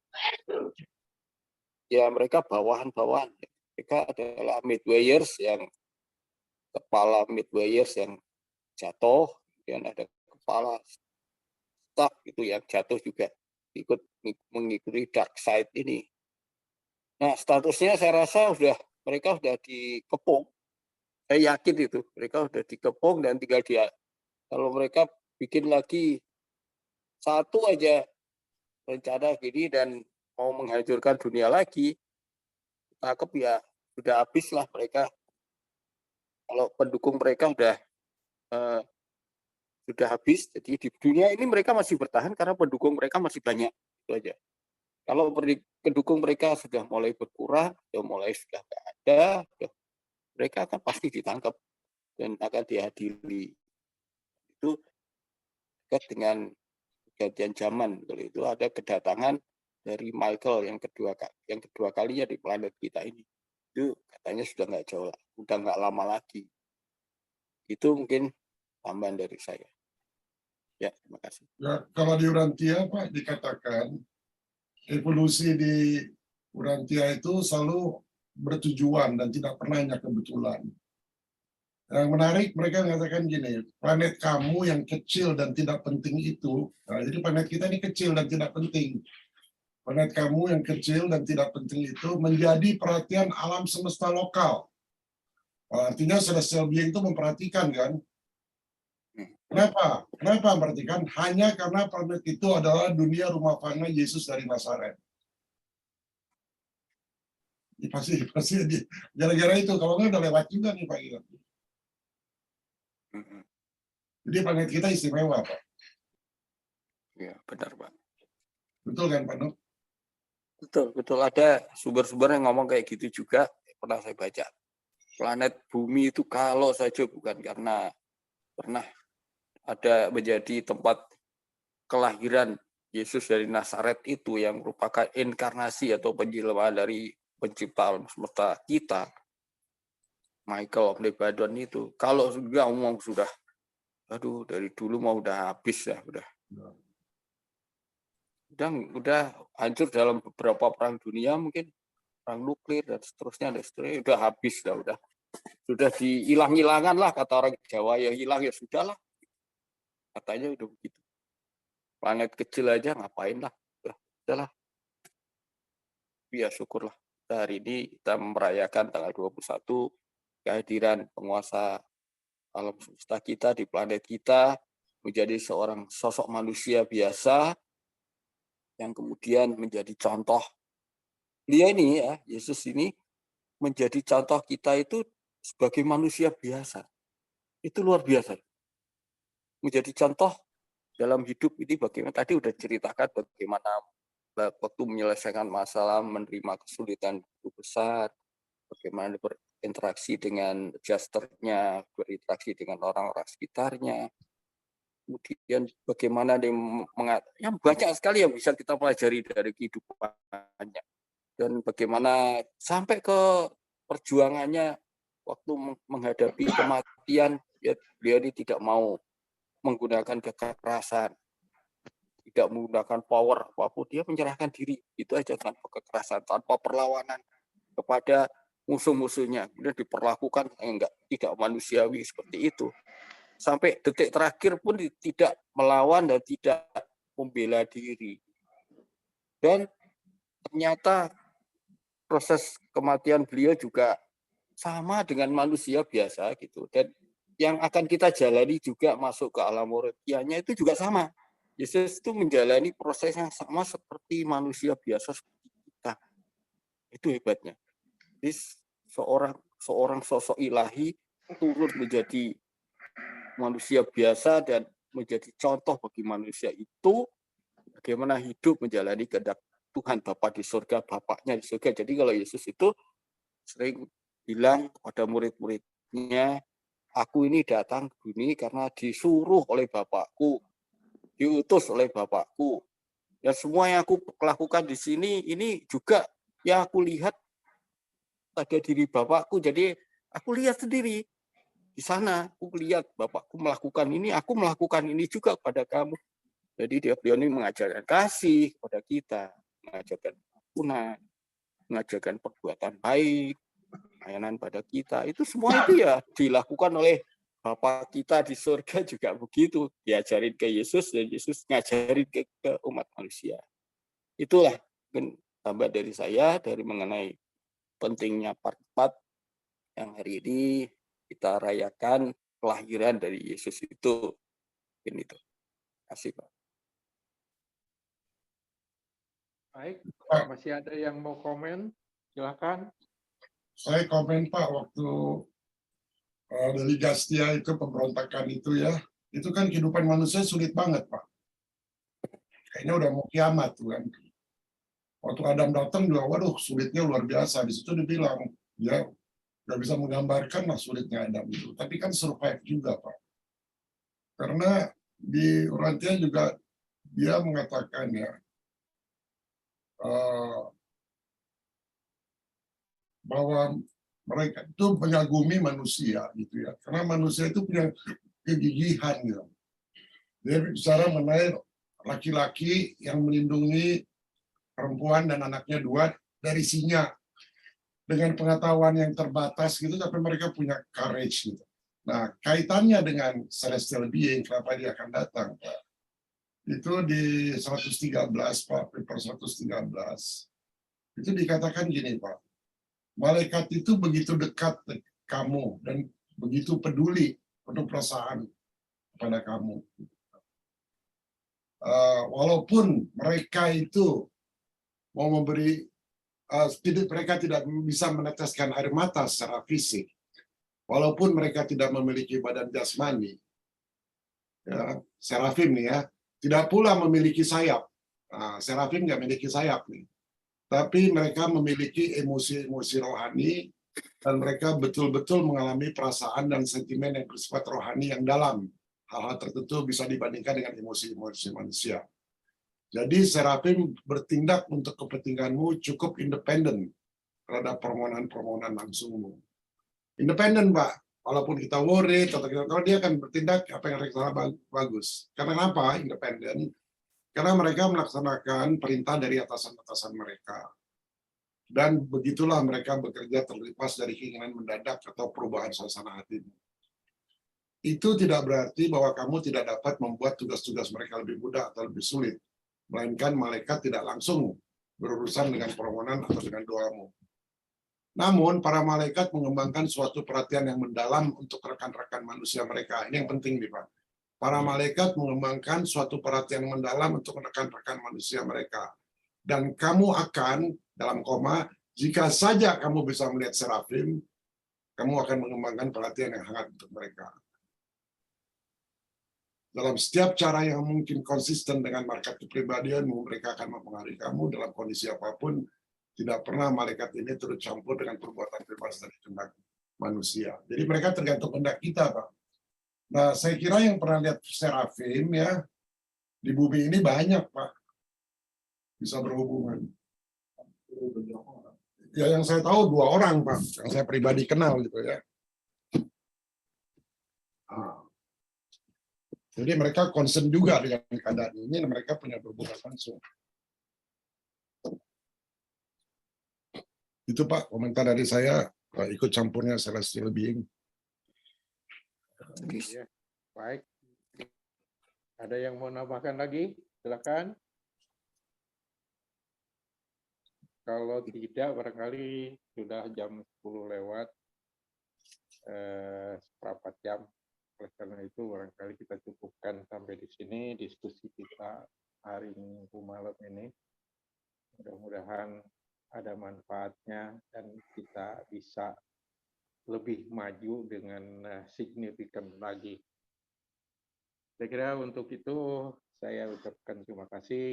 S3: bawahan-bawahan. Mereka adalah midwayers, yang kepala midwayers yang jatuh, kemudian ada kepala staff itu yang jatuh juga ikut mengikuti dark side ini. Nah, statusnya saya rasa mereka sudah dikepung. Saya yakin itu mereka sudah dikepung dan tinggal dia. Kalau mereka bikin lagi satu aja rencana gini dan mau menghancurkan dunia lagi, tangkap ya sudah habis lah mereka. Kalau pendukung mereka sudah habis, jadi di dunia ini mereka masih bertahan karena pendukung mereka masih banyak, itu aja. Kalau pendukung mereka sudah mulai berkurang, sudah nggak ada, mereka akan pasti ditangkap dan akan diadili. Itu dekat dengan pergantian zaman. Kalau itu ada kedatangan dari Michael yang kedua kalinya di planet kita ini. Itu katanya sudah nggak jauh, udah nggak lama lagi. Itu mungkin tambahan dari saya. Ya, terima kasih.
S1: Ya, kalau di Urantia Pak dikatakan evolusi di Urantia itu selalu bertujuan dan tidak pernah hanya kebetulan. Yang menarik, mereka mengatakan gini, planet kamu yang kecil dan tidak penting itu, nah, jadi planet kita ini kecil dan tidak penting. Planet kamu yang kecil dan tidak penting itu menjadi perhatian alam semesta lokal. Artinya celestial being itu memperhatikan kan. Kenapa? Kenapa memperhatikan? Hanya karena planet itu adalah dunia rumah fana Yesus dari Nazaret. Pasti gara-gara itu, kalau nggak udah lewat juga nih Pak Gita. Jadi planet kita istimewa Pak.
S3: Ya, benar Pak.
S1: Betul kan Pak Nuk?
S3: Betul. Ada sumber-sumber yang ngomong kayak gitu juga, pernah saya baca. Planet bumi itu kalau saja bukan karena pernah ada menjadi tempat kelahiran Yesus dari Nazaret itu yang merupakan inkarnasi atau penjelmaan dari pencipta alam semesta kita, Michael of Abaddon itu, kalau sudah ngomong sudah, aduh dari dulu mau udah habis ya, udah hancur dalam beberapa perang dunia, mungkin perang nuklir dan seterusnya udah habis udah dihilang-hilangan lah, kata orang Jawa, ya hilang ya sudahlah, katanya udah begitu. Planet kecil aja ngapain lah, udahlah. Ya syukurlah hari ini kita merayakan tanggal 21 kehadiran penguasa alam semesta kita di planet kita, menjadi seorang sosok manusia biasa yang kemudian menjadi contoh. Dia ini ya, Yesus ini menjadi contoh kita itu sebagai manusia biasa. Itu luar biasa. Menjadi contoh dalam hidup ini bagaimana, tadi udah ceritakan bagaimana waktu menyelesaikan masalah, menerima kesulitan itu besar, bagaimana berinteraksi dengan adjusternya, berinteraksi dengan orang-orang sekitarnya, kemudian bagaimana dia yang banyak sekali yang bisa kita pelajari dari kehidupannya, dan bagaimana sampai ke perjuangannya waktu menghadapi kematian, ya, beliau ini tidak mau menggunakan kekerasan, tidak menggunakan power apapun, dia menyerahkan diri itu aja tanpa kekerasan, tanpa perlawanan kepada musuh-musuhnya, kemudian diperlakukan tidak manusiawi seperti itu. Sampai detik terakhir pun tidak melawan dan tidak membela diri. Dan ternyata proses kematian beliau juga sama dengan manusia biasa gitu. Dan yang akan kita jalani juga masuk ke alam rohanianya itu juga sama. Yesus itu menjalani proses yang sama seperti manusia biasa seperti kita. Itu hebatnya. Jadi seorang sosok ilahi turun menjadi manusia biasa dan menjadi contoh bagi manusia itu bagaimana hidup menjalani kehendak Tuhan Bapa di surga, Bapaknya di surga. Jadi kalau Yesus itu sering bilang kepada murid-muridnya, aku ini datang ke dunia karena disuruh oleh Bapakku, diutus oleh Bapakku. Dan semua yang aku lakukan di sini ini juga yang aku lihat pada diri Bapakku. Jadi aku lihat sendiri. Di sana aku lihat Bapakku melakukan ini, aku melakukan ini juga kepada kamu. Jadi beliau ini mengajarkan kasih kepada kita, mengajarkan ampunan, mengajarkan perbuatan baik, pelayanan pada kita. Itu semua itu ya dilakukan oleh Bapa kita di surga juga begitu. Diajarin ke Yesus dan Yesus ngajarin ke umat manusia. Itulah mungkin tambah dari saya dari mengenai pentingnya part 4 yang hari ini kita rayakan kelahiran dari Yesus itu. Ini itu. Terima kasih, Pak.
S2: Baik, masih ada yang mau komen? Silakan.
S1: Saya komen Pak, waktu dari Gastia itu pemberontakan itu ya, itu kan kehidupan manusia sulit banget Pak. Kayaknya udah mau kiamat tuh kan. Waktu Adam datang juga, waduh sulitnya luar biasa. Di situ dibilang, ya nggak bisa menggambarkan lah sulitnya Adam itu. Tapi kan survive juga Pak. Karena di Urantia juga dia mengatakan ya, bahwa mereka itu mengagumi manusia gitu ya, karena manusia itu punya kegigihan gitu. Dia bicara mengenai laki-laki yang melindungi perempuan dan anaknya dua dari singa dengan pengetahuan yang terbatas gitu, tapi mereka punya courage gitu. Nah, kaitannya dengan celestial being, kenapa dia akan datang, Pak? Itu di 113, Pak, paper 113. Itu dikatakan gini, Pak. Malaikat itu begitu dekat kamu dan begitu peduli penuh perasaan kepada kamu. Walaupun mereka itu mau memberi, mereka tidak bisa meneteskan air mata secara fisik, walaupun mereka tidak memiliki badan jasmani, ya, serafim nih ya, tidak pula memiliki sayap. Serafim nggak memiliki sayap nih. Tapi mereka memiliki emosi-emosi rohani, dan mereka betul-betul mengalami perasaan dan sentimen yang bersifat rohani yang dalam. Hal-hal tertentu bisa dibandingkan dengan emosi-emosi manusia. Jadi serafim bertindak untuk kepentinganmu cukup independen terhadap permohonan-permohonan langsungmu. Independen, Pak. Walaupun kita worry, atau dia akan bertindak apa yang mereka bagus. Karena apa? Independen. Karena mereka melaksanakan perintah dari atasan-atasan mereka. Dan begitulah mereka bekerja terlepas dari keinginan mendadak atau perubahan suasana hatimu. Itu tidak berarti bahwa kamu tidak dapat membuat tugas-tugas mereka lebih mudah atau lebih sulit. Melainkan malaikat tidak langsung berurusan dengan permohonan atau dengan doamu. Namun, para malaikat mengembangkan suatu perhatian yang mendalam untuk rekan-rekan manusia mereka. Ini yang penting nih, Pak. Para malaikat mengembangkan suatu perhatian mendalam untuk rekan-rekan manusia mereka. Dan kamu akan, dalam koma, jika saja kamu bisa melihat serafim, kamu akan mengembangkan perhatian yang hangat untuk mereka. Dalam setiap cara yang mungkin konsisten dengan market kepribadianmu, mereka akan mempengaruhi kamu dalam kondisi apapun, Tidak pernah malaikat ini turut campur dengan perbuatan bebas dari kehendak manusia. Jadi mereka tergantung kehendak kita, Pak. Nah, saya kira yang pernah lihat serafim ya, di bumi ini banyak, Pak. Bisa berhubungan. Ya, yang saya tahu 2 orang, Pak. Yang saya pribadi kenal gitu ya. Jadi mereka concern juga dengan keadaan ini, dan mereka punya berhubungan langsung. Itu Pak, komentar dari saya, ikut campurnya celestial being.
S2: Ya, baik. Ada yang mau nambahkan lagi? Silakan. Kalau tidak, barangkali sudah jam 10 lewat, seperempat jam. Oleh karena itu, barangkali kita cukupkan sampai di sini diskusi kita hari Minggu malam ini. Mudah-mudahan ada manfaatnya dan kita bisa lebih maju dengan signifikan lagi. Saya kira untuk itu saya ucapkan terima kasih.